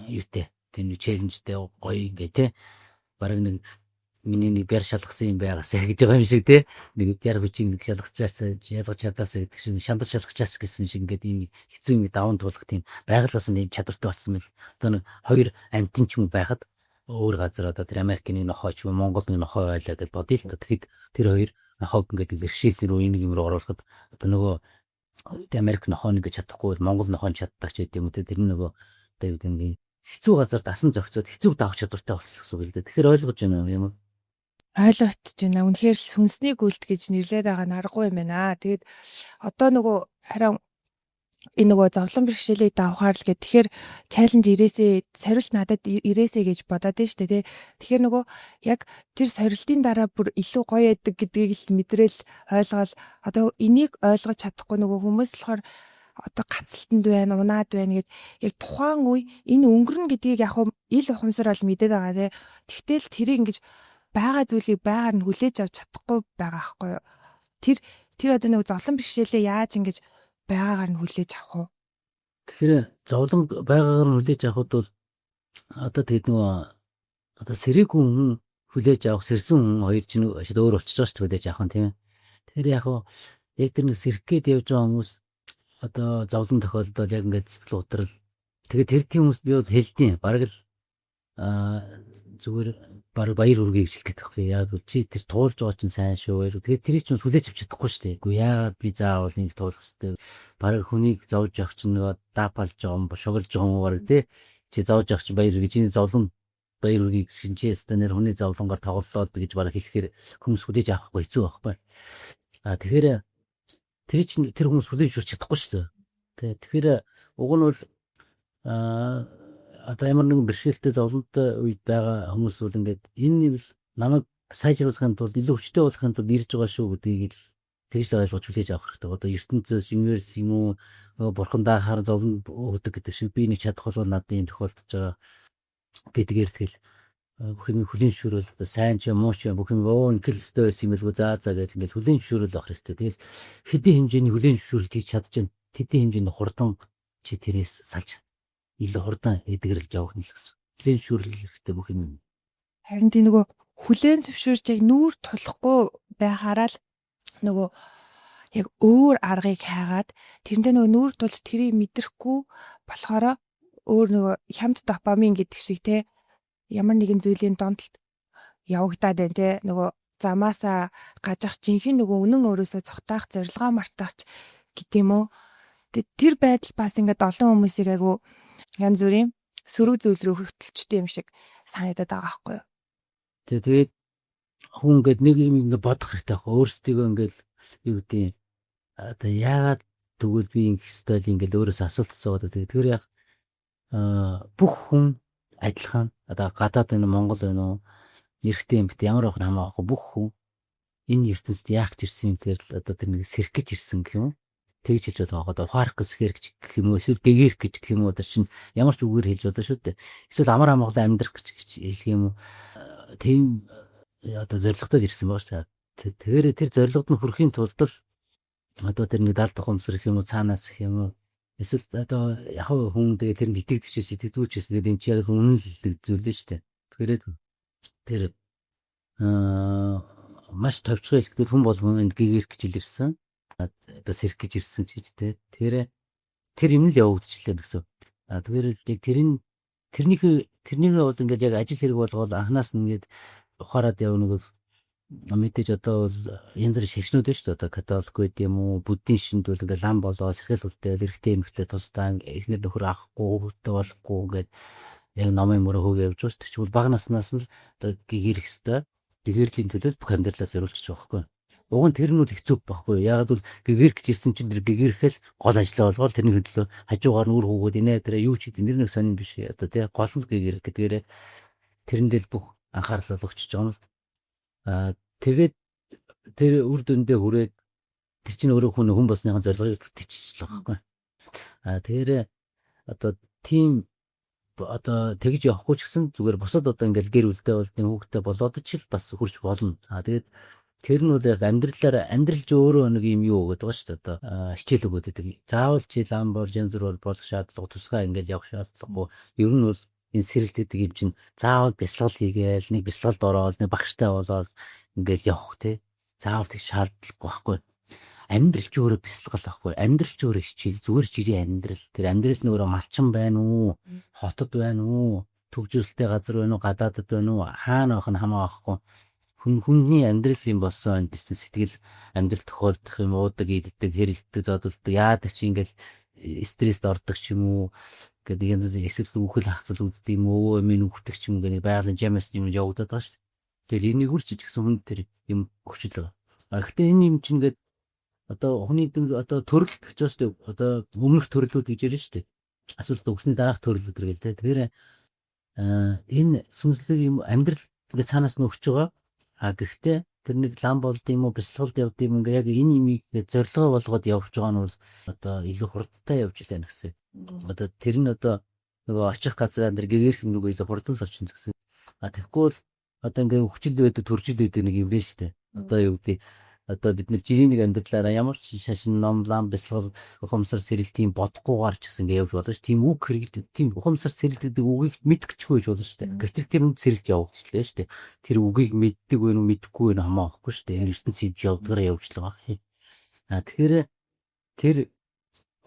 юутэй тэр нэг челленжтэй гоё ингээ те баг нэг миний нэг бяр шалгасан юм байгаасаа гэж байгаа юм шиг те нэг бяр хүчийг нэг шалгачаас ялгаж чадаасаа гэдэг шиг шантар шалгачаас гэсэн шиг ингээд ийм хэцүү юм даван туулах тийм байгалаас нь ийм чадвартай болсон мэл одоо нэг хоёр амтын ч юм байхад өөр газар одоо тэр Америкийн нохоо ч юм Монголын нохоо байлаа гэж бодъё л та тэгэхэд тэр хоёр нохоог ингээд бэрхшээл рүү энийг юм руу оруулахад одоо нөгөө Америк нохоо нэг чадахгүй Монгол нохоо чаддаг ч гэдэг юм те тэр нөгөө одоо юу гэдэг хэцүү газар дасан зохицоод хэцүүг давах чадвартай болчихсон юм л дээ. Тэгэхээр ойлгож байна юм уу? Ойлгогдож байна. Үнэхээр сүнсний гүйлт гэж нэрлээд байгаа нь аргагүй юм байна. Тэгээд одоо нөгөө харин энэ нөгөө зовлон бэрхшээлийг давхаар л гэх тэгэхээр чаленж ирээсээ сорилт надад ирээсээ гэж бодоод нь штэ тий. Тэгэхээр нөгөө яг тэр сорилтын дараа бүр илүү гоё яадаг гэдгийг л мэдрээл ойлгоол одоо энийг ойлгож чадахгүй нөгөө хүмүүс болохоор одоо гацалтанд байна, унаад байна гэд яг тухайн үе энэ өнгөрнө гэдгийг яг ил ухамсар бол мэдээд байгаа тий. Тэгтэл тэрийг ингэж байгаа зүйлийг байгаар нь хүлээж авч чадахгүй байгаа байхгүй юу. Тэр одоо нэг зовлон бэрхшээлээ яаж ингэж байгаагаар нь хүлээж авах уу? Тэгэхээр зовлон байгаагаар нь хүлээж авахд бол одоо тэгээд нөгөө одоо сэрээгүй хүн хүлээж авах сэрсэн хүн хоёр чинь өөр болчихж байгаа шүү дээ хүлээж авах нь тийм ээ. Тэгэхээр яг тэр нэг сэрх гээд явж байгаа хүмүүс одоо зовлон тохиолдол яг ингээд сэтгэл готрол тэгээд тэр тийм хүмүүс би бол хэлдэг бараг л зүгээр бараг баяр үргийг хэлэх гэдэг байхгүй яг бол чи тэр туулж байгаа чинь сайн шүү баяр. Тэгээд тэрийг чинь хүлээж авч чадахгүй шүү дээ. Үгүй яагаад би заавал нэг туулах хэрэгтэй. Бараг хүнийг зовж явах чинь нөгөө даапалж байгаа юм шоглож байгаа юм бараг тий. Чи зовж явах чинь баяр үргийг чиний зовлон баяр үргийг шинжээс тань хүний зовлонгоор тоглолоод гэж бараг хэлэхээр хүмүүс хүлээж авахгүй хэцүү байхгүй. Тэгэхээр тэр чинь тэр хүмүүс хүлээж авч чадахгүй шүү дээ. Тэгэхээр уг нь бол одоо ямар нэгэн бэрхшээлтэй зовлонтой үед байгаа хүмүүс бол ингээд энэ бол намайг сайжруулахын тулд илүү хүчтэй болохын тулд ирж байгаа шүү гэдгийг л тэгж л ойлгож хүлээж авах хэрэгтэй. Одоо ертөнцөөс универс юм уу бурхан даахаар зовлон өгдөг гэдэг шиг би нэг чадах бол надад юм тохиолдож байгаа гэдгээр тэгэл бүх юм хүлийн шүүрэл одоо сайн ч муу ч бүх юм ингээл өстой байсан юм л за гэж ингээл хүлийн шүүрэл авах хэрэгтэй. Тэгэл хэдийн хэмжээний хүлийн шүүрэл хийж чадчих хэдийн хэмжээний хурдан чи тэрээс салж илүү хурдан эдгэрэлж явах нь л гэсэн. Хүлийн шүүрэл хэрэгтэй бүх юм. Харин тийм нөгөө хүлээн зөвшөөрч яг нүүр тулахгүй байхаараа л нөгөө яг өөр аргыг хайгаад тэрэндээ нөгөө нүүр тулж тэрийг мэдрэхгүй болохоор өөр нөгөө хямд допамин гэдэг шиг те ямар нэгэн зүйлийн дондолт явагдаад байна те нөгөө замаасаа гажих жинхэнэ нөгөө үнэн өөрөөсөө цогтаах зорилгоо мартаач гэдэг юм уу. Тэр байдал бас ингээд олон хүмүүсийг айгу янз бүрийн сөрөг зүйл рүү хөтлөлттэй юм шиг санагдаад байгаа байхгүй юу. Тэгээд хүн ингээд нэг юм ингээд бодох хэрэгтэй байхгүй өөрсдөө ингээд юу гэдэг одоо яагаад тэгвэл би ингэх стайл ингээд өөрөөс асуулт асуугаад тэгэхээр яг бүх хүн адилхан одоо гадаад байна Монгол байна уу эрэгтэй эмэгтэй ямар байх нь хамаагүй бүх хүн энэ ертөнцид яах ч ирсэн гэхээр одоо тэр нэг сэрх гэж ирсэн гэх юм. Тэгж хэлж байгаа одоо ухаарах гэсгээр гэх юм уу эсвэл гэгэрх гэж гэх юм уу одоо чинь ямар ч үгээр хэлж болно шүү дээ. Эсвэл амар амгалан амьдрах гэж хэлэх юм уу. Тийм одоо зоригтой ирсэн байгаа шүү дээ. Тэгэхээр тэр зоригод нь хүрэхийн тулд л одоо тэр нэг 70 тухамсар гэх юм уу цаанаас гэх юм уу эсвэл одоо яг хүн тэгээ тэр итгэдэгчээс итгэдэгчээс нэг энэ чи яг үнэн л зүйл нь шүү дээ. Тэгэхээр тэр маш товчхон хэлэхдээ хүн болгон энд гэгэрх гэж илэрсэн. Одоо сэрх гэж ирсэн ч гэж тэр юм л явагдчихлаа гэсэн. Тэгэхээр яг тэрнийг бол ингээд яг ажил хэрэг болгоод анханаас нь ингээд ухаарад явна бол мэдээж одоо бол янз бүрийн шашнууд байна шүү дээ. Одоо католик байд юм уу буддийн шинд бол ингээд лам болоо сахил үлдээ эрэгтэй эмэгтэй тусдаа эхнэр нөхөр авахгүй хүүхдтэй болохгүй ингээд яг номын мөрөө хөөгөө явж байгаа шүү дээ. Тэгвэл бага наснаас нь одоо гэгэрх хэвээр гэгэрлийн төлөө бүх амьдралаа зориулчих жоохгүй. Уг нь тэр нь бол хэцүү байхгүй. Ягаад бол гэгэрх гэж ирсэн чинь тэр гэгэрхэл гол ажлаа болгоод тэрний хөдлөө хажуугаар нь үр хөвгүүд инээ тэрэ юу ч гэдэг нэр нэг сонин биш. Одоо тий гол нь гэгэрх гэдгээрээ тэрэндээ бүх анхаарал өгч байгаа нь. Тэгээд тэр үр дүндээ хүрээд тэр чинь өөрөө хүн болсныхан зорилгыг бүтээчихлээ байхгүй. Тэгэхээр одоо тийм одоо тэгж явахгүй ч гэсэн зүгээр бусад одоо ингээл гэр бүлтэй бол тийм хүүхдтэй болоод ч л бас хурж болно. Тэгээд тэр нь бол яг амьдралж өөрөө нэг юм юу өгöd байгаа шүү дээ. Одоо хичээл өгöd гэдэг. Заавал чи лам бол янз бүр болох шаардлага тусгай ингээл явах шаардлагагүй. Ер нь бол энэ сэрэлт гэдэг юм чинь заавал бясалгал хийгээл нэг бясалгалд ороод нэг багштай болоод ингээл явах те. Заавал тэг шаардлагагүй байхгүй. Амьдралч өөрөө бясалгал байхгүй. Амьдралч өөрөө хичээл зүгээр жирийн амьдрал. Тэр амьдрал нь өөрөө малчин байна уу? Хотод байна уу? Төвжирэлтэй газар байна уу? Гадаадд байна уу? Хаана байх нь хамаагүй. Хүний амьдрал юм болсон гэсэн сэтгэл амьдрал тохиолдох юм уудаг иддэг хэрэлдэг зодолдог яадаг чи ингээл стресст ордог ч юм уу гэдэг янз бүрийн эсвэл үхэл хагцал үздэг юм өө минь үхдэг ч юм гэдэг байгалийн жамс юм явагдаад байгаа шүү дээ. Тэгэл энийг үрчиж гисэн хүн тэр юм өгчл байгаа. Гэхдээ энэ юм чинь ингээд одоо хүний одоо төрөл гэж байна шүү дээ. Одоо өмнөх төрлүүд гэж ярьж шүү дээ. Эсвэл өгсний дараах төрлүүд гэл тэ. Тэгэхээр энэ сүнслэг юм амьдрал ингээ цаанаас нь өгч байгаа. Гэхдээ тэр нэг лам болд юм уу, бясалгалд явд юм ингээ яг энэ имийг зорилгоо болгоод явж байгаа нь бол одоо илүү хурдтай явж илаа гэсэн. Одоо тэр нь одоо нөгөө очих газар энэ гэгэрх юм нөгөө илүү хурдан л очно гэсэн. Тэгэхгүй бол одоо ингээ хүчил байдаг, төржил байдаг нэг юм байна шүү дээ. Одоо юу гэдэг одоо бид нар жирийн нэг амьдралаараа ямар ч шашин ном лам бясалгал ухамсар сэрэл тийм бодохгүйгээр ч гэсэн ингээ явж болно ш. Тийм үг хэрэглэдэг, тийм ухамсар сэрэлдэг үгийг мэдчихгүй байж болно ш. Гэтэл тэр үнд сэрэлж явагдчихлаа ш. Тэр үгийг мэддэг вэ нү мэдэхгүй вэ хамаахгүй ш. Энэ ертөнцийн явдгаараа явж л байгаа. Тэгэхээр тэр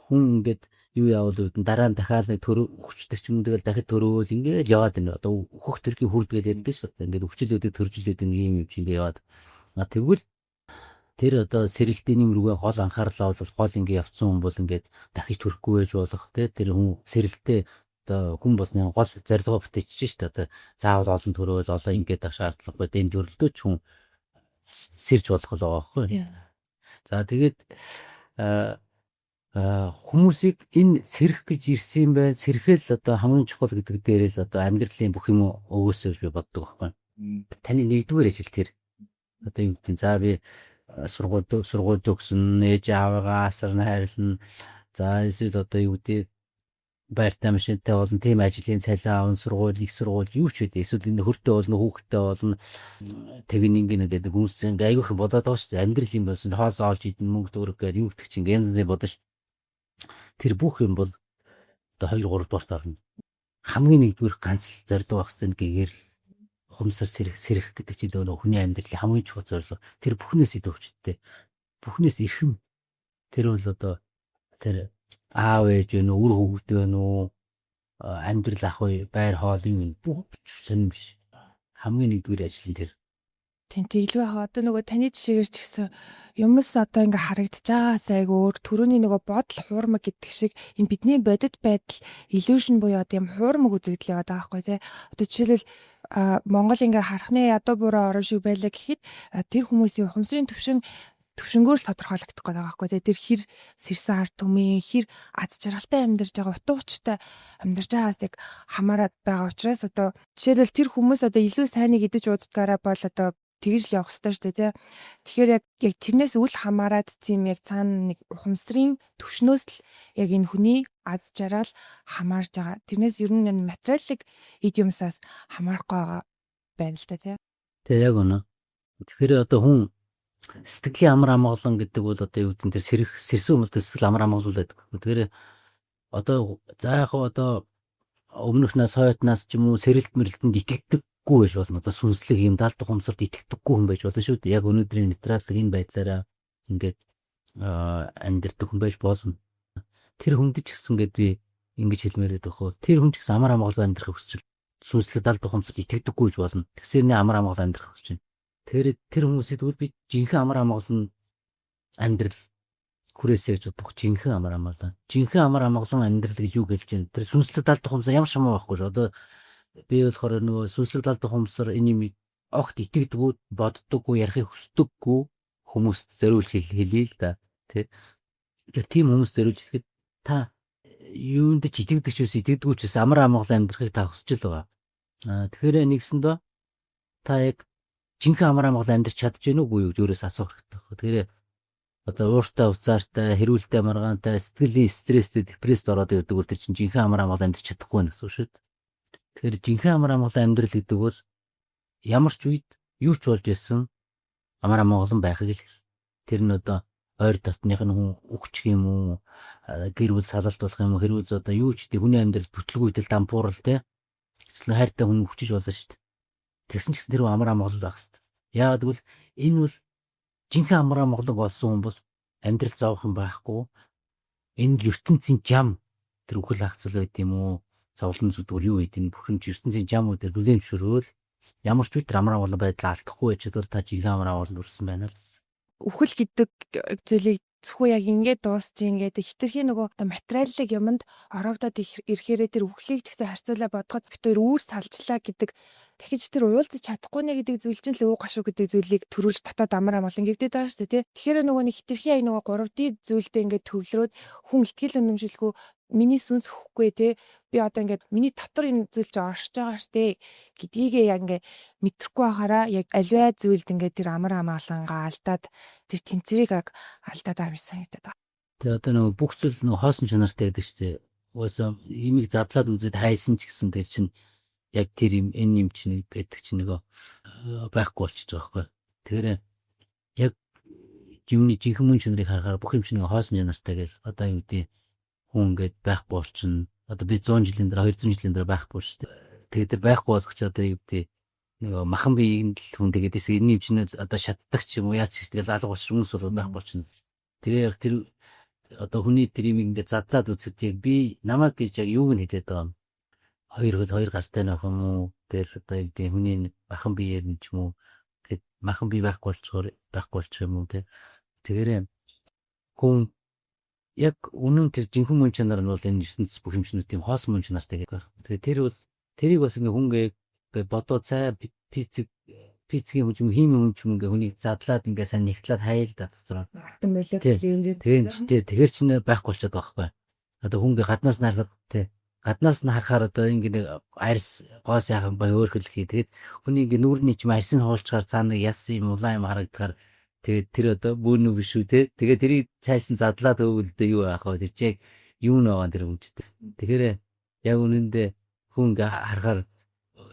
хүн ингээд юу яавал үүдэн дараа нь дахиад нэг төр хүчтэй ч юм тэгэл дахиад төрөөл ингээд яваад байна. Одоо хөх төргийн хүрдгээл ярьдээ ш. Ингээд хүчлүүдийг төржилээд нэг юм юм чи ингээд яваад. Тэгвэл тэр одоо сэрэлтийн рүүгээ гол анхаарлаа бол гол ингэ явцсан хүн бол ингээд дахиж төрөхгүй байж болох тэр хүн сэрэлтээ одоо хүн босны гол зорилгоо бүтээчих шүү дээ. Одоо заавал олон төрөөл олон ингээд шаардлага бод энэ төрлөө ч хүн сэрж болох л байгаа байхгүй. За тэгээд хүмүүсийг энэ сэрэх гэж ирсэн юм байна. Сэрхэл одоо хамгийн чухал гэдэг дээрээс одоо амьдралын бүх юм өгөөсөө би боддог байхгүй. Таны нэгдүгээр ажил тэр одоо юу гэдэг за би сургууль төгсөн ээж аавыгаа асарна хайрлна. За эсвэл одоо юу гэдэг байртай машинтай болон тийм ажлын цалин аван сургууль их сургууль юу ч үгүй. Эсвэл энэ хөртөө болно хүүхдтэй болно. Тэгнинг гэдэг хүмүүс ингээ айгүйх бодоод байгаа шүү дээ. Амьдрал юм болсон хоол олж идэн мөнгө төгрөг гэдэг юу гэдэг чинь янз янзын бодож шүү. Тэр бүх юм бол одоо 2 3 дугаар орно. Хамгийн нэгдүгээр ганц л зорилго байх хэвээр гэгээр ухамсар сэрэх гэдэг чинь нөгөө хүний амьдралын хамгийн чухал зорилго. Тэр бүхнээс идэвчтэй. Бүхнээс эрхэм. Тэр бол одоо тэр аав ээж вэ нүү, үр хөвгд вэ нүү, амьдрал ах вэ, байр хоол юм бүх сонирм биш. Хамгийн нэгдүгээр ажил нь тэр. Тийм илүү яхаа одоо нөгөө таны жишээгээр ч гэсэн юмс одоо ингээ харагдаж байгаас айгүй өөр төрөний нөгөө бодол хуурмаг гэдэг шиг энэ бидний бодит байдал illusion буюу одоо юм хуурмаг үзэгдэл яваад байгаа байхгүй тий. Одоо жишээлбэл Монгол ингээ харахны ядуу буураа орон шиг байлаа гэхэд тэр хүмүүсийн ухамсарын төвшнгөөр л тодорхойлогдох гээд байгаа байхгүй тий. Тэр хэр сэрсэн ард түмэн хэр аз жаргалтай амьдарч байгаа утга учиртай амьдарч байгаас яг хамаарат байгаа учраас одоо жишээлбэл тэр хүмүүс одоо илүү сайныг идэж ууддгаараа бол одоо тэгж л явах хэрэгтэй шүү дээ тий. Тэгэхээр яг тэрнээс үл хамааран тийм яг цаана нэг ухамсарын төвшнөөс л яг энэ хүний аз жаргал хамаарж байгаа. Тэрнээс ер нь материалын эд юмсаас хамаарахгүй байгаа байна л да тий. Тэгээ яг үнэ. Тэгэхээр одоо хүн сэтгэлийн амар амгалан гэдэг бол одоо юу гэдэг тэр сэрсэн хүмүүст сэтгэл амар амгалан байдаг. Тэгэхээр одоо за яг одоо өмнөхнөөс хойднаас ч юм уу сэрэлт мэрэлтэнд итгэдэггүй байж болно. Одоо сүнслэг юм даалт ухамсарт итгэдэггүй хүн байж болно шүү дээ. Яг өнөөдрийн нейтралыг энэ байдлаараа ингээд амьдэрдэг хүн байж болно. Тэр хүнд ч гэсэн гээд би ингэж хэлмээр байдаг хөө. Тэр хүн ч гэсэн амар амгалан амьдрах хүсчил сүнслэг даалт ухамсарт итгэдэггүй байж болно. Тэгсэрний амар амгалан амьдрах хүсэж байна. Тэр хүмүүсийг тэгвэл би жинхэнэ амар амгалан амьдрал хүрээсэй гэж бодох. Жинхэнэ амар амгалан. Жинхэнэ амар амгалан амьдрал гэж юу гэлж байна? Тэр сүнслэг даалт ухамсар ямар шамаа байхгүй шүү. Одоо би болохоор нөгөө сүнслэг даалт ухамсар энэ юм огт итгэдэггүй, боддоггүй, ярихыг хүсдэггүй хүмүүст зориулж хэлээ л да. Тэр тийм хүмүүс зориулж хэлэхэд та юунд ч итгэдэг ч үс итгэдэггүй ч үс амар амгалан амьдрахыг та хүсэж л байгаа. Тэгэхээр нэгсэндээ та яг жинхэнэ амар амгалан амьдрч чадж гэнэ үгүй юу гэж өөрөөс асуух хэрэгтэй байна. Тэгэхээр одоо ууртай, уцаартай, хэрүүлтэй, маргаантай, сэтгэлийн стресстэй, депресд ороод явдаг бол тэр чинь жинхэнэ амар амгалан амьдрч чадахгүй байх гэсэн шүү дээ. Тэгэхээр жинхэнэ амар амгалан амьдрал гэдэг бол ямар ч үед юу ч болж исэн амар амгалан байхыг л тэр нь одоо ойр дотных нь хүн өгчих юм уу, гэр бүл салалт болох юм уу, хэрвээ одоо юу ч гэдэг хүний амьдрал бүтлгүйдэл дампуурал те эсвэл хайртай хүн хүчиж болно шүү дээ. Тэгсэн ч гэсэн тэр амар амгалан байх хэрэгтэй. Яагаад гэвэл энэ бол жинхэнэ амар амгалан болсон хүн бол амьдрал заах юм байхгүй. Энэ ертөнцийн жам тэр үхэл хагцал байд юм уу, зовлон зүдгэр юу гэдэг нь бүхэн ертөнцийн жам үү тэр бүлээн зөвшөөрөөл ямар ч үед амар амгалан байдлаа алдахгүй байж чадвар та жинхэнэ амар амгалан үрсэн байна л. Үхэл гэдэг зүйлийг зөвхөн яг ингээд дуусч ингээд хитрхи нөгөө одоо материаллык юмд ороогдоод ирэхээрээ тэр үхлийг ч гэсэн харьцуулаа бодоход битүүр үүр салжлаа гэдэг дахиж тэр уулзаж чадахгүй нэ гэдэг зүйл чинь л ууг гашуу гэдэг зүйлийг төрүүлж татаад амар амгалан гівдэд байгаа шүү дээ тий. Тэгэхээр нөгөө нэг хитрхи яг нөгөө 3D зүйлдээ ингээд төвлөрөөд хүн итгэл үнэмшилгүй миний сүнс хөхгүй тий. Би одоо ингээд миний дотор энэ зүйл чинь оршиж байгаа штэ гэдгийгээ яг ингээд мэдрэхгүй байхаараа яг аливаа зүйлд ингээд тэр амар амгалангаа алдаад тэр тэнцвэрийг яг алдаад амар санагдаад байгаа. Тэгээ одоо нөгөө бүх зүйл нөгөө хоосон чанартай гэдэг чинь угаасаа имийг задлаад үзээд хайсан ч гэсэн тэр чинь яг тэр энэ юм чинь байдаг чинь нөгөө байхгүй болчихж байгаа байхгүй. Тэгэхээр яг жимний жинхэнэ мөн чанарыг харахаар бүх юм чинь нөгөө хоосон чанартай гэл одоо юу гэдэг хүн ингээд байхгүй болчихно. Одоо би 100 жилийн дараа 200 жилийн дараа байхгүй шүү дээ. Тэгээд тэр байхгүй болох ч одоо юу гэдэг нөгөө махан биеийн л хүн тэгээд энэ юм чинь одоо шатдаг ч юм уу яач ч тэгэл алга болчих хүмүүс бол байхгүй болчихно. Тэгээ яг тэр одоо хүний тэр юм ингээд задлаад үзэхэд яг би намайг гэж яг юуг нь хэлээд байгаа юм. Хоёр гартай нөх юм уу? Тэгэл одоо юу гэдэг хүний махан биеэр нь ч юм уу. Тэгээд махан бие байхгүй болчих юм уу те. Тэгэхээр хүн яг үнэн тэр жинхэнэ мөн чанар нь бол энэ ертөнцийн бүх юм чинь тийм хоосон мөн чанартай гэдэг. Тэгээ тэр бол тэрийг бас ингээ хүнгээ бодоо цай физикийн хүч юм химийн хүч юм ингээ хүнийг задлаад ингээ сайн нэгтлээд хайлдаа дотор. Атом молекул хэмжээд. Тэгэхээр чинь байхгүй болчиход байгаа байхгүй. Одоо хүнгээ гаднаас нь харахад те гаднаас нь харахаар одоо ингээ нэг арьс гоос яхан бай өөрхөл хий. Тэгээд хүний ингээ нүүрний чим арьсыг хуулчаар цаана яс юм улаан юм харагдахаар тэгээд тэр одоо бүүн үү биш үү те. Тэгээд тэрийг цааш нь задлаад өгөлдөө юу аах вэ? Тэр чи яг юу нөөгөн тэр хүнчтэй. Тэгэхээр яг үнэндээ хүн ингээ харахаар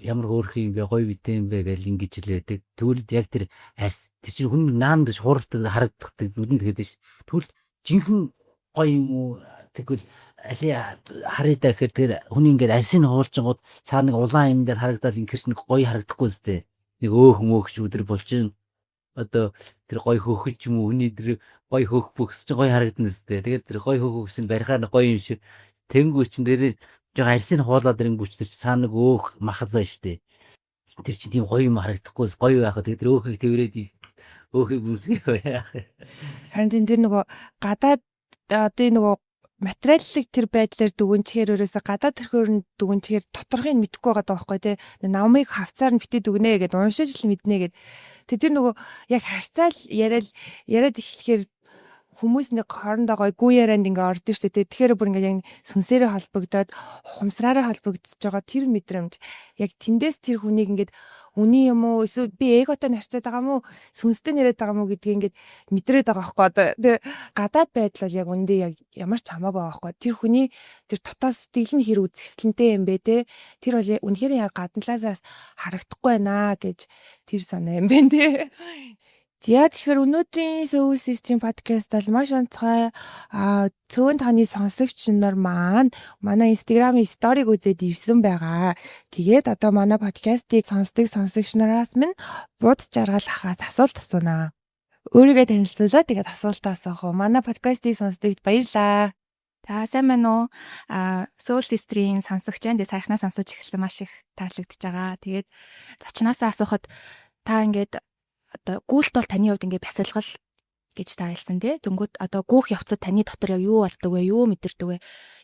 ямар хөөрх юм бэ, гоё битэй юм бэ гэж ингэж л байдаг. Тэгвэл яг тэр арьс тэр чинь хүн наандаж хуурдаг харагддаг нүдэнд тэгээд ш. Тэгвэл жинхэнэ гоё юм уу? Тэгвэл али харъя гэхээр тэр хүний ингээд арьсыг хуулчингууд цаана нэг улаан юм дээр харагдаад ингээрч нэг гоё харагдахгүй зү. Нэг өөхч өдөр болж ин одоо тэр гоё хөөхч юм уу хүний тэр гоё хөөх бүхс чинь гоё харагдана зү. Тэгээд тэр гоё хөөхс нь барихаар гоё юм шиг тэнгүү чин дээр жоо арьсыг хуулаад ирэн бүч тэр цаана нэг өөх махал байна штэ. Тэр чинь тийм гоё юм харагдахгүй гоё байхад тэгээд тэр өөхийг тэрвэрээд өөхийг үнсгээ яах. Харин тэр нөгөө гадаад одоо нөгөө материаллык тэр байдлаар дүгнчихээр өрөөсө гадаад төрхөөр нь дүгнчихээр доторхыг мэдэхгүй байгаа байхгүй тий. Намыг хавцаар нь битээ дүгнэ гэдээ уншиж л мэднэ гэд. Тэр нөгөө яг харьцаал яриад эхлэхээр хүмүүс нэг хоорондоо гоё гүү ярианд ингээ ордон штэ тий. Тэгэхээр бүр ингээ яг сүнсээрээ холбогдоод ухамсараараа холбогдож байгаа тэр мэдрэмж яг тэндээс тэр хүнийг ингээд үний юм уу эсвэл би эготой харьцаад байгаа мó сүнстэй нэрэд байгаа мó гэдгийг ингээд мэдрээд байгаа байхгүй одоо тэгээ гадаад байдал яг үндэ яг ямар ч хамаагүй байгаа байхгүй тэр хүний тэр дотоос сэтгэл нь хэр үзэсгэлэнтэй юм бэ те тэр бол үнэхээр яг гадналаасаас харагдахгүй байна гэж тэр санаа юм бэ те. За тэгэхээр өнөөдрийн Soul System podcast бол маш онцгой цөөн таны сонсогч нар маань манай Instagram-ийн сториг үзээд ирсэн байгаа. Тэгээд одоо манай подкастыг сонсдог сонсогч нараас минь бууд жаргал хахаас асуулт асуунаа. Өөрийгөө танилцуулаад тэгээд асуултаа асуух уу. Манай подкастыг сонсдогт баярлалаа. За сайн байна уу? Soul System-ийн сонсогч энэ саяхнаа сонсож эхэлсэн маш их таалагдж байгаа. Тэгээд зочноосоо асуухад та ингээд одоо гүйлт бол таны хувьд ингээ бясалгал гэж та хэлсэн тий. Дөнгөд одоо гүүх явцад таны дотор яг юу болдог вэ? Юу мэдэрдэг вэ?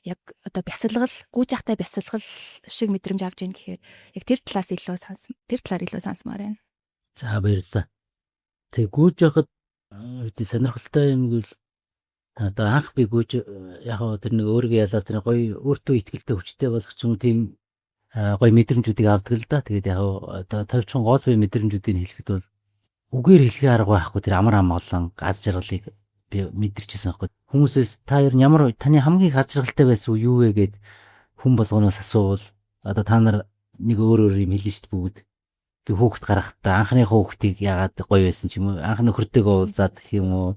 Яг одоо бясалгал, гүйж ахтай бясалгал шиг мэдрэмж авч ийн гэхээр яг тэр талаар илүү сонсомоор байна. За баярлалаа. Тэг гүйж яхад үүдээ сонирхолтой юм гэвэл одоо анх би гүйж яг тэр нэг өөрийгөө ялаад тэр гоё өөртөө ихтэй хүчтэй болох ч юм тийм гоё мэдрэмжүүдийг авдаг л да. Тэгээд яг одоо товчхон гол бай мэдрэмжүүдийг хэлэхэд бол үгээр хэлхээ арга байхгүй тэр амар амгалан аз жаргалыг би мэдэрчээсэн байхгүй. Хүмүүсээс та ямар таны хамгийн аз жаргалтай байсан юу вэ гэд хүн болгоноос асуувал одоо та нар нэг өөр юм хэлнэ шүү дээ бүгд. Би хүүхэд гаргахтаа анхны хүүхдийг яагаад гоё байсан ч юм уу анх нөхөртэйгээ уулзаад гэх юм уу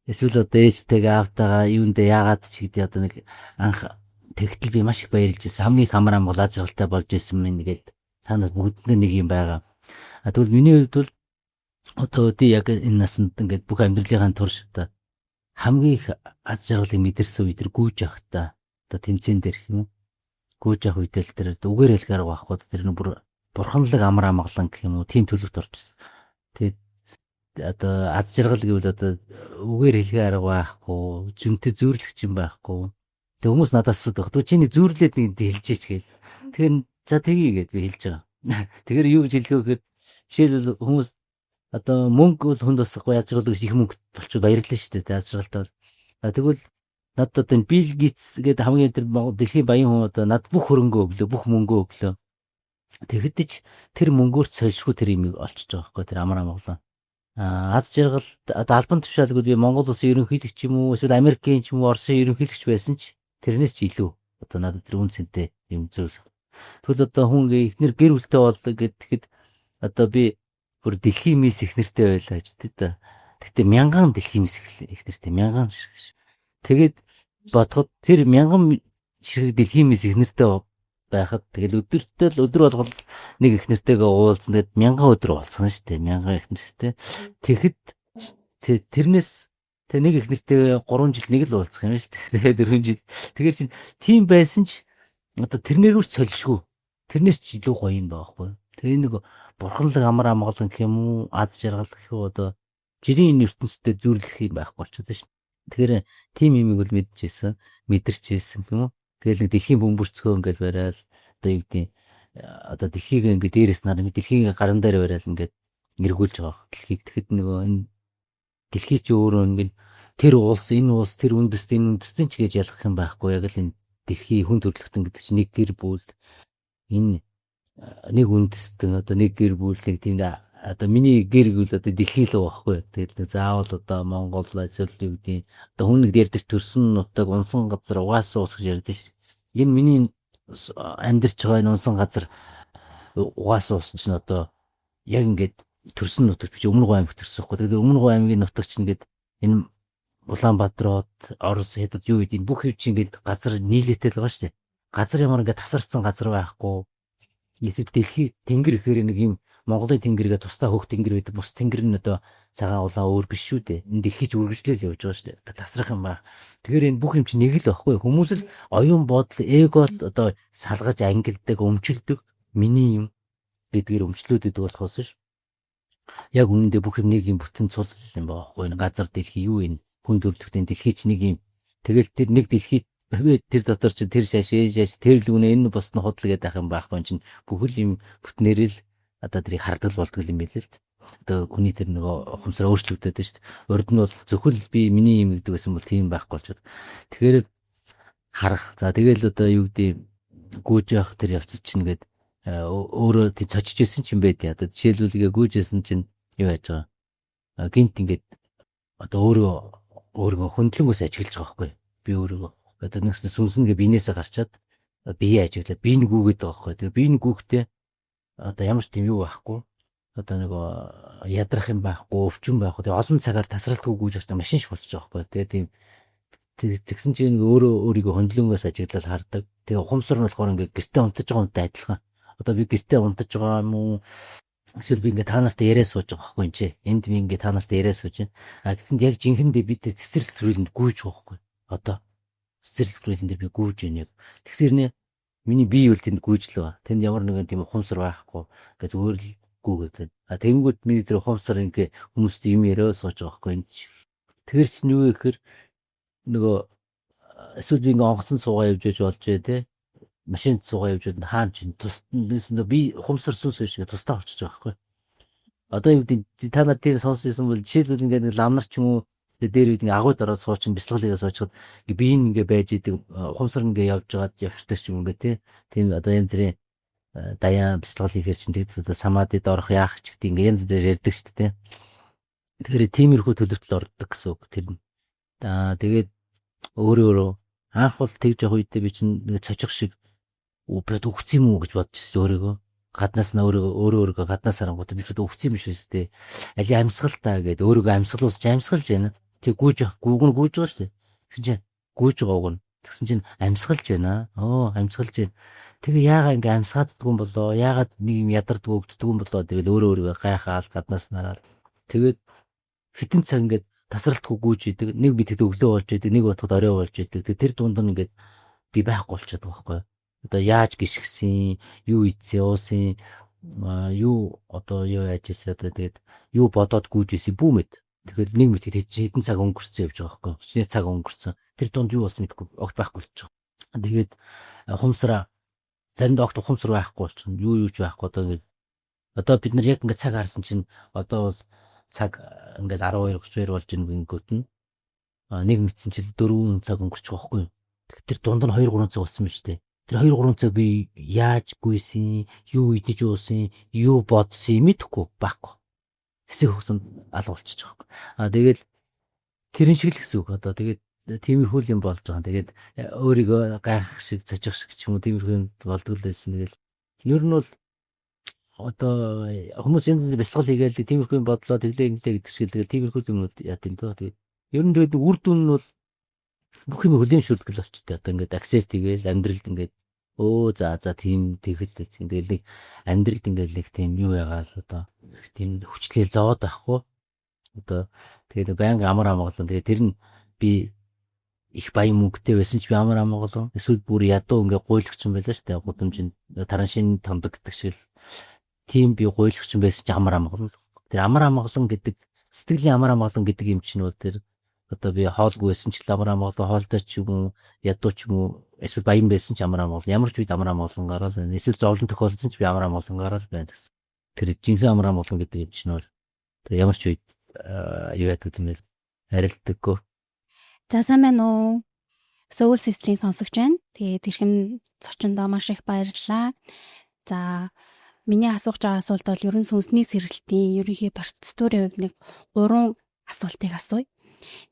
эсвэл одоо ээжтэйгээ аавтайгаа юундээ яагаад ч гэдэг одоо нэг анх тэгтэл би маш их баярлж байсан. Хамгийн амар амгал аз жаргалтай болж байсан минь гэд та нар бүгдэнд нэг юм байгаа. Тэгвэл миний хувьд бол одоо тий яг энэ насанд ингээд бүх амьдралынхаа турш одоо хамгийн их аз жаргалыг мэдэрсэн үе тэр гүйж явахта одоо тэмцээн дээр юм уу гүйж явах үедэл тэр үгээр хэлэх арга байхгүй тэр бүр бурханлаг амар амгалан гэх юм уу тийм төлөвт орж ирсэн. Тэгээд одоо аз жаргал гэвэл одоо үгээр хэлхээ арга байхгүй, зүнтэй зүйрлэгч юм байхгүй. Тэг хүмүүс надаас асуудаг. Тэгвэл чиний зүйрлээд нэг хэлж ич гээл. Тэгэхээр за тгий гэд би хэлж байгаа. Тэгэхээр юу гэж хэлэхөө гэхээр жишээлбэл хүмүүс одоо мөнгө бол хүнд басахгүй аз жаргал гэж их мөнгө болчиход баярлалаа шүү дээ. Аз жаргалтай. Тэгвэл над одоо энэ Билл Гейтс гэдэг хамгийн тэр дэлхийн баян хүн одоо над бүх хөрөнгөө өглөө, бүх мөнгөө өглөө. Тэгэхдээ ч тэр мөнгөөр сольшгүй тэр юм олчиж байгаа байхгүй тэр амар амгалан. Аз жаргал одоо албан тушаалгууд би Монгол улсын ерөнхийлөгч юм уу эсвэл Америкийн ч юм уу Оросын ерөнхийлөгч байсан ч тэрнээс ч илүү одоо надад тэр үн цэнтэй юм зүйл. Тэгвэл одоо хүн ихнэр гэр бүлтэй бол гэхэд одоо би бүр дэлхийн мис ихнэртэй байлаа гэж дээ. Тэгтээ мянган дэлхийн мис ихнэртэй мянган шиг. Тэгээд бодоход тэр мянган ширхэг дэлхийн мис ихнэртэй байхад тэгэл өдөр болгол нэг ихнэртэйгээ уулзсан. Тэгээд мянган өдөр уулзсан шүү дээ. Мянган ихнэртэй. Тэгэхэд тэрнээс тэг нэг ихнэртэйгээ 3 жил нэг л уулзах юм шүү дээ. Тэгээд 4 жил. Тэгэхээр чинь тийм байсан ч одоо тэрнэрүүр солишгүй. Тэрнээс ч илүү гоё юм байхгүй. Тэгээ нэг бурханлаг амар амгалан гэх юм уу аз жаргал гэх үү одоо жирийн ертөнцтэй зүрлэх юм байхгүй болчиход шүү. Тэгэхээр тийм юмыг бол мэдэрчээсэн юм уу. Тэгэл нэг дэлхийн бөмбөрцгөө ингээд барайл одоо юу гэдэг одоо дэлхийг ингээд дээрээс нар дэлхийн гаран дээр барайл ингээд эргүүлж байгаа. Дэлхийг тэгэхэд нөгөө энэ дэлхий чи өөрөө ингээд тэр улс энэ улс тэр үндэстэн ч гэж ялгах юм байхгүй. Яг л энэ дэлхийн хүн төрөлхтөн гэдэг чинь нэг гэр бүл энэ нэг үндэстэн одоо нэг гэр бүл нэг тийм одоо миний гэр бүл одоо дэлхий л байхгүй. Тэгэл заавал одоо Монгол эсвэл юу гэдэг одоо хүн нэг дээрдэж төрсөн нутаг унсан газар угаасан ус гэж ярьдэн шүү. Энэ миний амьдарч байгаа энэ унсан газар угаасан ус чинь одоо яг ингээд төрсөн нутаг биш Өмнөг аймаг төрсөн байхгүй. Тэгээд Өмнөг аймгийн нутаг чинь ингээд энэ Улаанбаатарт Орос хэдд юу гэдэг бүх юм чинь ингээд газар нийлээтэй л байгаа шүү дээ. Газар ямар ингээд тасарсан газар байхгүй. Нийт дэлхий тэнгэр гэхээр нэг юм Монголын тэнгэргээ тусдаа хөөх тэнгэр байдаг. Бус тэнгэр нь одоо цагаан улаан өөр биш шүү дээ. Энэ дэлхий ч үргэлжлэл явж байгаа шүү дээ. Тасрах юм байна. Тэгэхээр энэ бүх юм чинь нэг л байхгүй. Хүмүүс л оюун бодол, эгол одоо салгаж ангилдаг, өмчлөдөг миний юм гэдгээр өмчлөөдөд болохоос ш. Яг үнэндээ бүх юм нэг юм бүтэн цул юм байхгүй. Энэ газар дэлхий юу энэ хүн төрөлхтөн дэлхий ч нэг юм. Тэгэл тэр нэг дэлхий тэр дотор чи тэр шаш тэр лүнэ энэ бус нь худал гэдэг юм байхгүй чинь бүхэл юм бүтнээрэл одоо тэрийг хардгал болдгол юм билээ л. Одоо хүний тэр нөгөө ухамсараа өөрчлөгдөд шүү дээ. Урд нь бол зөвхөн би миний юм гэдэг байсан бол тийм байхгүй болчиход. Тэгэхээр харах. За тэгэл одоо юу гэдэг гүйж явах тэр явц чинь гээд өөрөө тийм цочж исэн ч юм байд яа. Одоо жишээлбэл гүйжсэн чинь юу яаж байгаа. Гинт ингээд одоо өөрөө хөндлөнгөөс ажиглаж байгаа байхгүй. Би өөрөө одоо нэгснэ сүнснэгээ биенээсээ гарчаад бие ажиглаад би нэг гүгээд байгаа байхгүй. Тэгээ би нэг гүгтээ одоо ямар ч тийм юу байхгүй. Одоо нөгөө ядрах юм байхгүй, өвчин байхгүй. Тэгээ олон цагаар тасралтгүй гүйж явах машин ш болчих жоохоо байхгүй. Тэгээ тийм тэгсэн чинь өөрийгөө хөндлөнгөөс ажиглаад хардаг. Тэгээ ухамсар нь болохоор ингээд гэртээ унтаж байгаа хүнтэй адилхан. Одоо би гэртээ унтаж байгаа юм уу? Эсвэл би ингээд та нартай яриа сууж байгаа байхгүй юм чи. Энд би ингээд та нартай яриа сууж байна. Гэтэл яг жинхэндээ би цэцэрлэг төрөлд гүйж байгаа байхгүй. Одоо цэцэрлэг төрөлд би гүйж байна яг. Тэгсэрнэ миний бие үл тэнд гүйжл байгаа. Тэнд ямар нэгэн тийм ухамсар байхгүй. Ингээ зүгээр л гүйгээд. Тэнгүүд миний тэр ухамсар ингээ хүмүүст юм яриа сууж байгаа байхгүй энэ. Тэгэр чинь юу гэхээр нөгөө эсвэл би ингээ онгоцон суугаа явж болж те. Машинд суугаа явж хаан чинь тусна би ухамсар сүнс шиг тусдаа болчихж байгаа байхгүй. Одоо юу гэдэг та нар тийм сонссон бол жишээлбэл ингээ нэг ламнар ч юм уу дээр үед ингээ агуу дараа суучин бяцлаглыгаа суучгаад би ингээ байж идэг ухамсар ингээ явж байгаад явчихдаг ч юм ингээ тий. Тийм одоо янз бүрийн даяан бяцлал хийхэр чинь тэгээд одоо самадид орох яах ч гэдэг ингээ янз бүр ярьдаг шүү дээ тий. Тэгэхээр тиймэрхүү төлөвтөл ордог гэсэн үг тэр нь. Тэгээд өөрөө анх бол тэгж явах үедээ би чинь нэг цочих шиг бод өгц юм уу гэж бодчихсон өөрийгөө. Гаднаас нь өөрөөгөө гаднаас харангуйтай би ч өгц юм биш үстэй. Али амьсгал та гэдэг өөрийгөө амьсгалуулж амьсгалж байна. Тэг гүүг нь гүйж байгаа шүү дээ. Тэгсэн чинь гүйж байгаа уг нь. Тэгсэн чинь амьсгалж байна. Амьсгалж байна. Тэгээ яагаад ингээ амьсгааддаг юм болоо? Яагаад нэг юм ядардаг өгддөг юм болоо? Тэгэл өөрийгөө гайхаал гаднаас нараад. Тэгээд хитэн цаг ингээд тасралтгүй гүйж идэг. Нэг битэд өглөө болж идэг, нэг утгад орой болж идэг. Тэр дунд нь ингээд би байхгүй болчиход байгаа байхгүй. Одоо яаж гიშгсэн, юу ийцээ уусын юу одоо юу яаж ийсэ одоо тэгээд юу бодоод гүйж ийсэ бүү мэд. Тэгэхээр нэг мэд хэдэн цаг өнгөрцөн явж байгаа байхгүй. Хичнээн цаг өнгөрцөн. Тэр донд юу болсон мэдэхгүй огт байхгүй болчих. Тэгээд ухамсараа заримдаа огт ухамсар байхгүй болчихно. Юу ч байхгүй одоо ингээд одоо бид нар яг ингээд цаг харсан чинь одоо бол цаг ингээд 12:32 болж ингүүт нь нэг мэдсэн чил 4 цаг өнгөрчих واخгүй. Тэгэхээр тэр дунд нь 2-3 цаг болсон биз дээ. Тэр 2-3 цаг би яаж гүйсэн, юу идэж уусан, юу бодсон мэдэхгүй байхгүй. Хэсэг хөсөн алга болчихж байгаа байхгүй. Тэгээд тэрэн шиг л гэсэн үг одоо тэгээд тиймэрхүү юм болж байгаа. Тэгээд өөрийгөө гайхах шиг, цочих шиг ч юм уу тиймэрхүү юм болдог л байсан. Тэгэл ер нь бол одоо хүмүүс янз янз бясалгал хийгээл тиймэрхүү бодлоо тэглээ инглээ гэдэг шиг тэгэл тиймэрхүү юмнууд яа тийм дөө. Тэгээд ер нь тэгээд үр дүн нь бол бүх юм хүлээмжшүүлдэг л болчтой. Одоо ингээд accept хийгээл амьдралд ингээд за тийм тэгэл нэг амьдралд ингээд нэг тийм юу ягаал одоо тийм хүчлээл зовоод байхгүй. Одоо тэгээд байнга амар амгалан тэгээд тэр нь би их баян мөнгөтэй байсан ч би амар амгалан эсвэл бүр ядуу ингээд гуйлагч юм байлаа шүү дээ. Гудамжинд тараншин тондог гэдэг шиг тийм би гуйлагч юм байсан ч амар амгалан. Тэр амар амгалан гэдэг сэтгэлийн амар амгалан гэдэг юм чинь бол тэр одоо би хоолгүй байсан ч амар амгалан хоолтой ч юм уу ядуу ч юм уу эсвэл баян байсан ч амар амгалан ямар ч үед амар амгалан гараад эсвэл зовлон тохиолдсон ч би амар амгалан гараад байна гэсэн. Тэр жинхэнэ амар амгалан гэдэг юм чинь бол ямар ч үед юу яадаг юм бэ арилдаггүй. За сайн байна уу? Soul Sister-ийн сонсогч байна. Тэгээд тэрхэн зочиндоо маш их баярлалаа. За миний асууж байгаа асуулт бол ерөн сүнсний сэргэлтийн ерөнхий процедурын хувьд нэг 3 асуултыг асууя.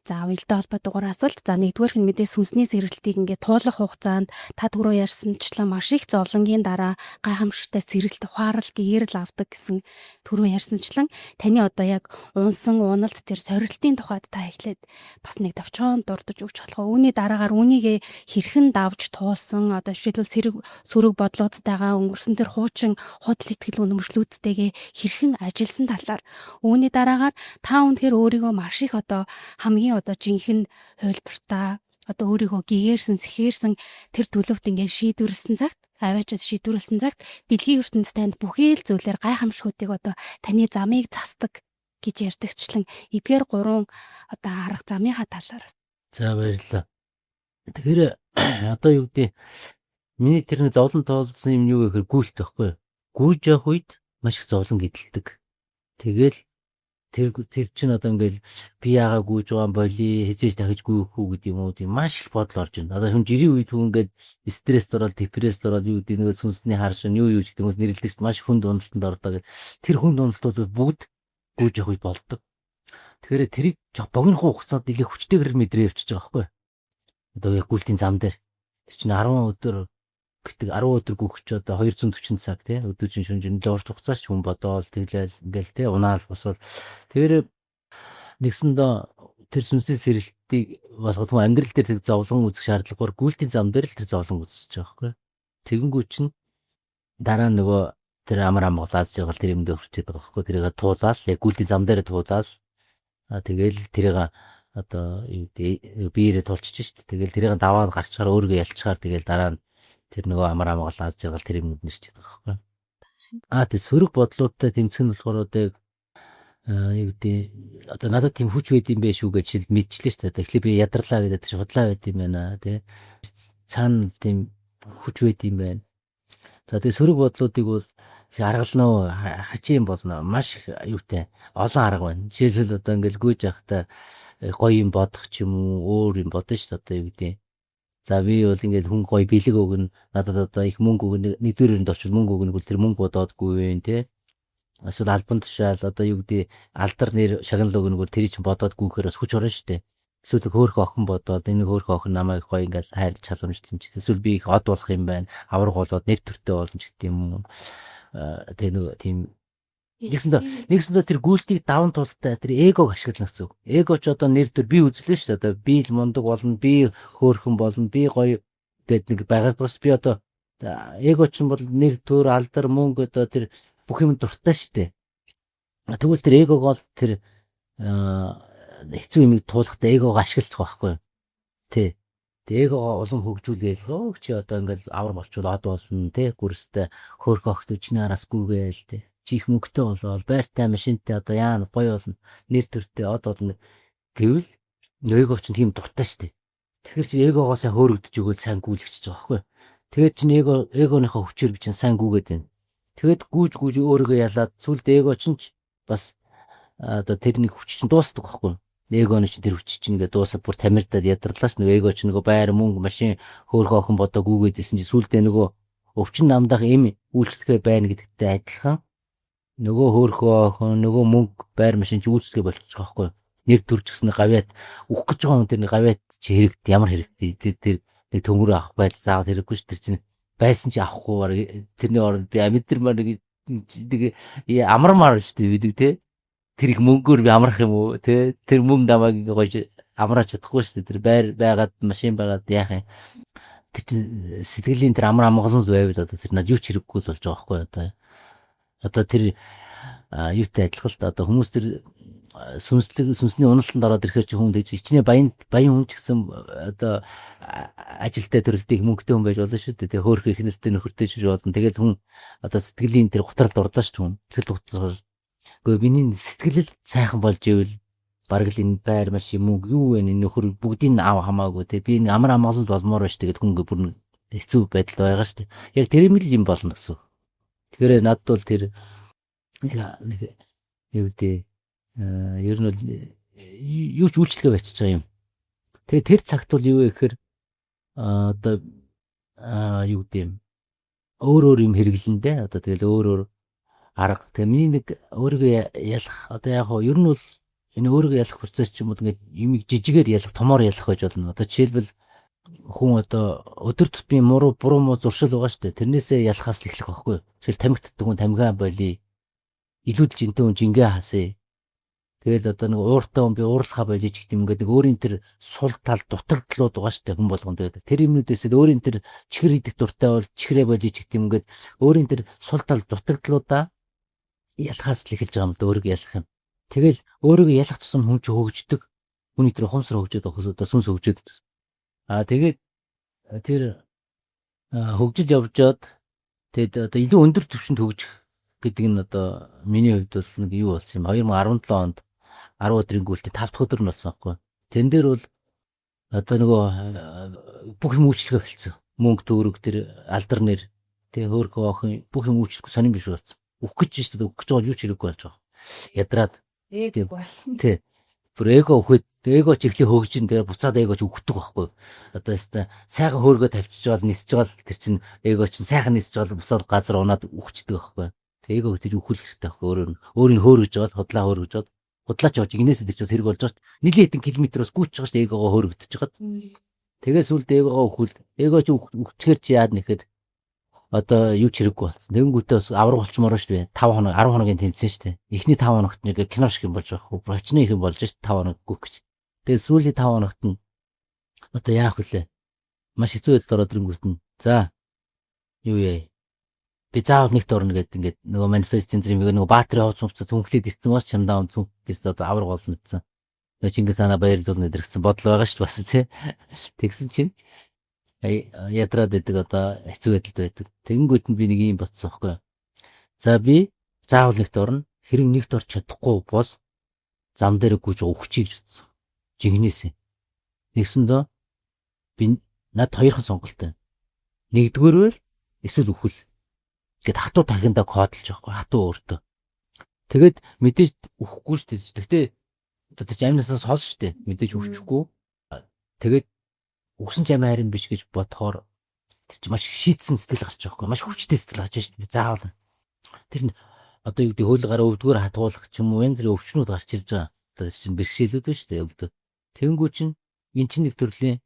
За уялдаа холбоотойгоор асуулт. За нэгдүгээрх нь мэдээ сүнсний сэргэлтийг ингээд туулах хугацаанд та түрүү ярьсанчлан маш их зовлонгийн дараа гайхамшигтай сэргэлт ухаарал гээрэл авдаг гэсэн түрүү ярьсанчлан таны одоо яг унсан уналт тэр сорилтын тухайд та эхлээд бас нэг товчхон дурдж өгч болох. Үүний дараагаар үүнийг хэрхэн давж туулсан одоо жишээлбэл сөрөг бодлуудтайгаа өнгөрсөн тэр хуучин худал итгэл үнэмшлүүдтэйгээ хэрхэн ажилласан талаар үүний дараагаар та үнэхээр өөрийгөө маш их одоо хамгийн одоо жинхэнэ хувилбартаа одоо өөрийгөө гэгээрсэн сэхээрсэн тэр төлөвт ингээд шийдвэрлсэн цагт аваачаас шийдвэрлсэн цагт дэлхийн ертөнцид танд бүхэл зүйлээр гайхамшигуудыг одоо таны замыг засдаг гэж ярьдагчлан эдгээр 3 одоо арга замынхаа талаар. За баярлалаа. Тэгэхээр одоо юу гэдэг миний тэр нэг зовлон тоолсон юм юу гэхээр гүйлт байхгүй. Гүйж явах үед маш их зовлон гэдэлдэг. Тэгэл тэр чинь одоо ингээл би яагаа гүйж байгаа боли хизээж дахиж гүйхгүй гэдэг юм уу тийм маш их бодол орж байна. Одоо хүн жирийн үед хүн ингээд стресст ороод депресст ороод юу гэдэг нэг сүнсний харшин юу ч гэдэг хүмүүс нэрлэлдэгч маш хүнд уналтанд ордог. Тэр хүнд уналтууд бүгд гүйж явах үед болдог. Тэгэхээр тэрийг богино хугацаанд нэлээд хүчтэйгээр мэдрээ явчихж байгаа байхгүй. Одоо яг гүйлтийн зам дээр тэр чинь 10 өдөр гэдэг 10 өдөр гүйч одоо 240 цаг тий өдөржин шөнжин урт хугацаач хүн бодоол тэглээл ингээл тий унаал босвол тэгэхээр нэгсэндээ тэр сүнсний сэрэлтийг болгох юм амьдрал дээр тэг зовлон үзэх шаардлагагүй гүйлтийн зам дээр л тэр зовлон үзэж байгаа байхгүй. Тэгэнгүү чинь дараа нөгөө тэр амар амгалаас жаргал тэр юмд өрчээд байгаа байхгүй. Тэрийг туулаад яг гүйлтийн зам дээр туулаад тэгэл тэрийг одоо юу биеэрээ тулчиж шít. Тэгэл тэрийг даваад гарчаар өөрийгөө ялчаар тэгэл дараа нь тэр нөгөө амар амгалаас жаргал тэр юмуд нэрчээд байгаа байхгүй. Тэг сөрөг бодлуудтай тэмцэх нь болохоор одоо юу гэдэг одоо надад тийм хүч байд юм бэ шүү гэж шил мэдчихлээ шүү дээ. Тэгэхээр би ядарлаа гэдэг чинь худлаа байд юм байна тий. Цаана тийм хүч байд юм байна. За тэг сөрөг бодлуудыг бол аргалнаа хачийн болно маш юутай олон арга байна. Жишээлбэл одоо ингээл гүйж явахдаа гоё юм бодох ч юм уу өөр юм бодно шүү дээ одоо юу гэдэг. За би бол ингээд хүн гоё бэлэг өгнө надад одоо их мөнгө өгнө нэгдүгээр нь очвол мөнгө өгнө гэл тэр мөнгө бодоодгүй вэ тий. Эсвэл альбан тушаал одоо юу гэдэг алдар нэр шагнал өгнөгөр тэр чинь бодоодгүй гэхээр бас хүч орно шүү дээ. Эсвэл хөөх охин бодоод энэ хөөх охин намайг гоё ингээд хайрлж чадамжлж эсвэл би их од болох юм байна авраг болоод нэр төртэй болно ч гэдэг юм. Тэг нэг тийм нэгсэндээ тэр гүйлтийг даван тултай тэр эгог ашиглана гэсэн үг. Эго ч одоо нэр төр би үзлээ шүү дээ. Одоо би л мундаг болно, би хөөрхөн болно, би гоё гэд нэг байгаас би одоо эго ч бол нэр төр алдар мөнгө одоо тэр бүх юм дуртай шүү дээ. Тэгвэл тэр эгог бол тэр хэцүү юмыг туулахдаа эгог ашиглаж байгаа байхгүй юу? Тэ. Ээгоо улам хөгжүүлээл чи одоо ингээл авар болчвол од болно те гүрстэй хөөрхөн огт өчнө араас гүгээл те чи их мөнгөтэй болоод байртай машинтай одоо яа гоё болно нэр төртэй од болно гэвэл ээгоо чинь тийм дуртай штэ. Тэгэхээр чи ээгоогоо сайн хөөрөгдөж өгөөл сайн гүйлгэж байгаа байхгүй. Тэгээд чинь ээгооныхоо хүчээр би чинь сайн гүгээд байна. Тэгээд гүүж өөрийгөө ялаад сүлд ээгоо чинь бас одоо тэрний хүч чинь дуусдаг байхгүй. Эгоны чинь тэр хүч чинь ингээд дуусаад бүр тамирдаад ядарлаа ш. Эго чинь нөгөө байр мөнгө машин хөөрхөн охин бодоо гүгээд исэн чи сүлдээ нөгөө өвчин намдах эм үйлчлэгээ байна гэдэгтэй адилхан нөгөө хөөрхөн охин нөгөө мөнгө байр машин чи үйлчлэгээ болчих жоохгүй. Нэр төрж гисэн гавьяат үхэх гэж байгаа хүн тэр гавьяат чи хэрэгтэй ямар хэрэгтэй тэр нэг төмөр авах байл заавал хэрэггүй ш. Тэр чинь байсан чи авахгүй тэрний оронд би амидрмаар нэг амармаар ш. Бид те тэр их мөнгөөр би амрах юм уу те тэр мөнгө намайг гоё амраач чадахгүй шүү дээ. Тэр байр байгаад машин байгаад яах юм. Тэр чинь сэтгэлийн тэр амар амгалан л байвал одоо тэр над юу ч хэрэггүй л болж байгаа байхгүй одоо тэр юутай адилхан л да одоо хүмүүс тэр сүнсний уналтанд ороод ирэхээр чи хүн тэгж ичнээ баян хүн ч гэсэн одоо ажилтай төрөлтийг мөнгөтэй хүн байж болно шүү дээ. Тэгээ хөөрхөн их нэртэй нөхөртэй ч болно. Тэгэл хүн одоо сэтгэлийн тэр гутралд орлоо шүү хүн. Сэтгэл гутрал гэхдээ миний сэтгэл сайхан болж ивэл бараг л энэ байр машин мөнгө юу вэ нөхөр бүгдийг ав хамаагүй те би нэг амар амгалал болмоор байж тэгээд хүн бүр хэцүү байдалд байгаа шүү дээ. Яг тэр юм л юм болно гэсэн. Тэгэхээр надад бол тэр нэг юу дээ ер нь бол юу ч үйлчлэгээ байчиж байгаа юм. Тэгээ тэр цагт бол юу вэ гэхээр одоо юу гэдэг юм өөр юм хэрэглэндээ одоо тэгэл өөр арга. Тэгээ миний нэг өөрийгөө ялах одоо яг хоо ер нь бол энэ өөрийгөө ялах процесс ч юм уу ингээд юмыг жижигээр ялах томоор ялах байж болно. Одоо жишээлбэл хүн одоо өдөр тутмын буруу муу зуршил байгаа шүү дээ. Тэрнээсээ ялахаас л эхлэх байхгүй. Жишээл тамхитдаг хүн тамхиа болий. Илүүдл жинтэй хүн жингээ хаасаа. Тэгэл одоо нэг ууртай хүн би уурлахаа болий ч гэдэг юм ингээд нэг өөрийн тэр сул тал дутагдлууд байгаа шүү дээ хүн болгонд. Тэр юмнуудээс өөрийн тэр чихэр идэх дуртай бол чихрээ болий ч гэдэг юм ингээд өөрийн тэр сул тал дутагдлуудаа ялахаас л эхэлж байгаа юм л да өөрийгөө ялах юм. Тэгэл өөрийгөө ялах тусам хүн ч хөгждөг. Хүний тэр ухамсар хөгжөөд авах одоо сүнс хөгжөөд. Тэгээд тэр хөгжиж явжгаад тэгээд одоо илүү өндөр түвшинд хөгжих гэдэг нь одоо миний хувьд бол нэг юу болсон юм. 2017 онд 10 өдрийн гүйлтийн 5 дахь өдөр нь болсон байхгүй. Тэн дээр бол одоо нөгөө бүх юм үйлчлэгээ болцсон. Мөнгө төгрөг тэр алдар нэр тэг хөөрхөн охин бүх юм үйлчлэхгүй сонирн биш болсон. Үхэх гэж шүү дээ. Үхэж байгаа юу ч хэрэггүй болж байгаа. Ядраад ээг болсон. Тий. Бүр эго өгөхөд эго ч ихлэ хөгжин тэгээ буцаад эго ч өгдөг байхгүй. Одоо яста сайхан хөөргөө тавьчихж байгаа нисэж байгаа тэр чин эго чин сайхан нисэж байгаа бусаад газар унаад үхчихдэг байхгүй. Тэгээ эго гэж үхэл хэрэгтэй байхгүй. Өөрийг хөөргөж байгаа худлаа хөөргөж байгаа. Худлаач явж игнээс дэч хэрэг болж байгаа шүү дээ. Нилийн хэдэн километроос гүйж байгаа шүү дээ эгогоо хөөргөдөж байгаа. Тэгээ сүлд эгогоо өгөхөл эго ч үхчихэр чи яад нэхэд одоо юу ч хэрэггүй болсон. Тэнгүүтээ бас авраг болчмоор шүү дээ. 5 хоног 10 хоногийн тэмцэн шүү дээ. Эхний 5 хоногт нэг кино шиг юм болж байгаа хөө. Очны их юм болж шүү дээ 5 хоног гүөх гэж. Тэгээ сүүлийн 5 хоногт нь одоо яах вүлээ? Маш хэцүү байдалд ороод ирэнгүүт нь. За юу яа? Би заавал нэгт орно гэдэг ингээд нөгөө манифестийн зэрэг нөгөө баатарын хооц цумцаа цүнхлээд ирсэн маш чамдаа цүнхлээс одоо авраг болно гэсэн. Тэгээ Чингис хаана баярлуулна гэдэрсэн бодол байгаа шүү дээ бас тий. Тэгсэн чинь ядраад байдаг одоо хэцүү байдалд байдаг. Тэгэнгүүт нь би нэг юм бодсон байхгүй юу. За би заавал нэгт орно. Хэрэг нэгт орч чадахгүй бол зам дээр гүйж өгчихье гэж бодсон. Жигнэсээ. Нэгсэндөө би над хоёрхан сонголттой. Нэгдүгээрээр эсвэл үхэл. Гэт хатуу тархиндаа кодлж байгаа байхгүй хатуу өөртөө. Тэгэд мэдээж үхэхгүй шүү дээ. Гэхдээ одоо чи амнасаас хол шүү дээ. Мэдээж үхчихгүй. Тэгээд үгсэн ч амин харин биш гэж бодохоор тэр чи маш шийтсэн сэтгэл гарч байгаа байхгүй маш хүчтэй сэтгэл гарч байна шүү дээ. Заавал тэр нь одоо юу гэдэг хөл гараа өвдгөр хатгуулах ч юм уу янз бүрийн өвчнүүд гарч ирж байгаа. Одоо чинь бэрхшээлүүд байна шүү дээ өвдөө. Тэнгүү чинь эн чинь нэг төрлийн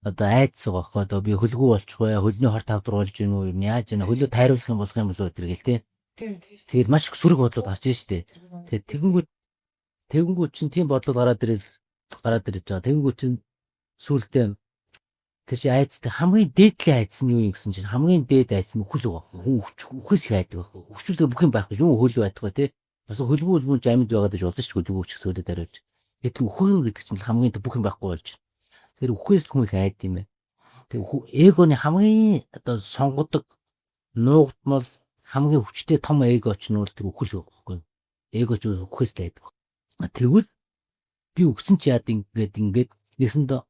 одоо айдас байгаа байхгүй одоо би хөлгүү болчих вэ хөлний хорт тавдруулж гин үү юм яаж яана хөлөө тайруулах юм болох юм болоо тэргээл тий. Тэгээд маш их сүрэг бодлууд гарч ийн шүү дээ. Тэгээд тэгэнгүү чинь тийм бодлууд гараад ирж байгаа. Тэгэнгүү чинь сүултээ тэр чи айдастай хамгийн дээдлийн айдас нь юу юм гэсэн чинь хамгийн дээд айдас нь үхэл байгаа. Хүн үхээс их айдаг байхгүй. Үхчүүлдэг бүх юм байхгүй. Юу хөл байдаг тий. Бас хөлгүү амьд байгаад гэж болно шүү дээ. Хөлгүү үчих сүлээд хариулж. Гэтэл үхэл гэдэг чинь хамгийн бүх юм байхгүй болж байна. Тэр үхээс хүн их айд юм байна. Тэг эгоны хамгийн одоо сонгодог нуугдмал хамгийн хүчтэй том эго ч нь бол тэр үхэл байхгүй. Эго ч үхээс л айдаг. Тэгвэл би үгсэн чи яад ингээд нэгсэндээ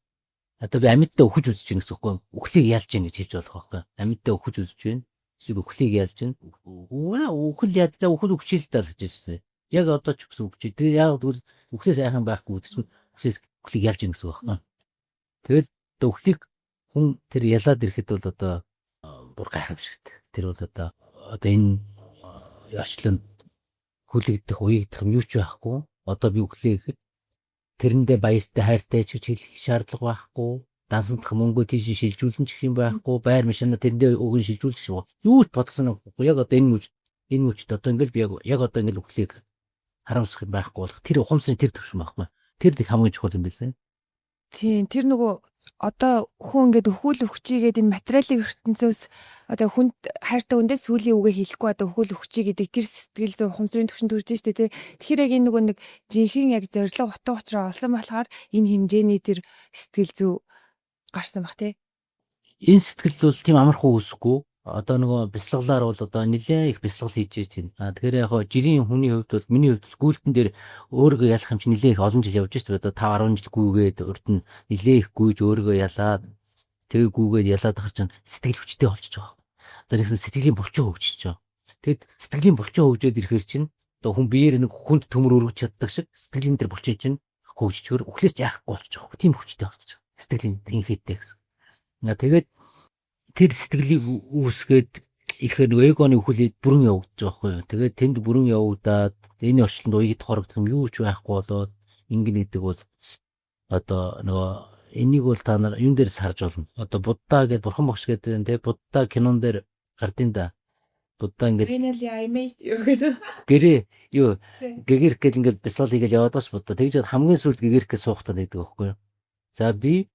одоо би амьдтай өхөж үзэж байна гэсэн үг байхгүй. Үхлийг ялж гин гэж хэлж болох байхгүй. Амьдтай өхөж үзэж байна. Эсвэл үхлийг ялж гин. Үхэл яад за үхэл өгчээлтэй л гэж хэлсэн. Яг одоо ч гэсэн өгч. Тэгээ яг тэгвэл үхлээс айхан байхгүй үзчихвэл үхлийг ялж гин гэсэн үг байхгүй. Тэгэл одоо үхлийг хүн тэр ялаад ирэхэд бол одоо бүр гайхамшигт. Тэр бол одоо энэ орчлонд хүлэгдэх уягдах юм юу ч байхгүй. Одоо би үхлээ гэхэд тэрэндээ баяртай хайртай ч гэж хэлэх шаардлага байхгүй. Дансандах мөнгө тийш шилжүүлэн ч гэх юм байхгүй. Байр машина тэрэндээ өгөн шилжүүлэх шүү. Юу ч бодсон байхгүй. Яг одоо энэ мөчд одоо ингээл би яг одоо ингээл үхлийг харамсах юм байхгүй болох. Тэр ухамсарын тэр төвшин байхгүй. Тэр их хамгийн чухал юм билээ. Тийм тэр нөгөө одоо хүн ингээд өхүүл өвчийгээд энэ материалын ертөнцөөс одоо хүнд хайртай хүндээ сүлийн үгээ хэлэхгүй одоо өхүүл өвчий гэдэг тэр сэтгэл зүй ухамсарын төвшөнд хүрж штэ тий. Тэгэхээр яг энэ нөгөө нэг жинхэнэ яг зориг утга учраа олсон болохоор энэ хэмжээний тэр сэтгэл зүй гарсан баг тий. Энэ сэтгэл бол тийм амархан үүсэхгүй. Одоо нөгөө бяцлаглаар бол одоо нэлээ их бяцлал хийж байна. Тэгэхээр яг жирийн хүний хувьд бол миний хувьд гүйлтэн дээр өөрийгөө ялах юм чи нэлээ их олон жил явж байна. Одоо 5 10 жил гүйгээд урд нь нэлээ их гүйж өөрийгөө ялаад тэгээ гүйгээд ялаад ахар чинь сэтгэл хүчтэй болчихж байгаа. Одоо нэгэн сэтгэлийн булчин хөгжиж байгаа. Тэгэд сэтгэлийн булчин хөгжөөд ирэхээр чинь одоо хүн биеэр нэг хүнд төмөр өргөж чаддаг шиг сэтгэлийн тэр булчин чинь хөгжчихөр үхлээс яахгүй болчихж байгаа. Тийм хүчтэй болчихж байгаа. Сэтгэлийн тэнхээтэй гэсэн. Тэгээд тэр сэтгэлийг үүсгээд ирэхээр эгоны үхлийг бүрэн явагдаж байгаа байхгүй юу. Тэгээд тэнд бүрэн явагдаад энэ орчлонд уягд хорогдох юм юу ч байхгүй болоод ингэн гэдэг бол одоо нөгөө энийг бол та нар юун дээр сарж болно. Одоо Будда гэдэг бурхан багш гэдэг нь те Будда кинон дээр гардын да. Будда ингээд Finally I made you гэдэг. гэрээ юу гэгэрх гэл ингээд бясалгал хийгээл яваад байгаа ш Будда. Тэгж хамгийн сүүлд гэгэрхээ суухтаа байдаг байхгүй юу. За би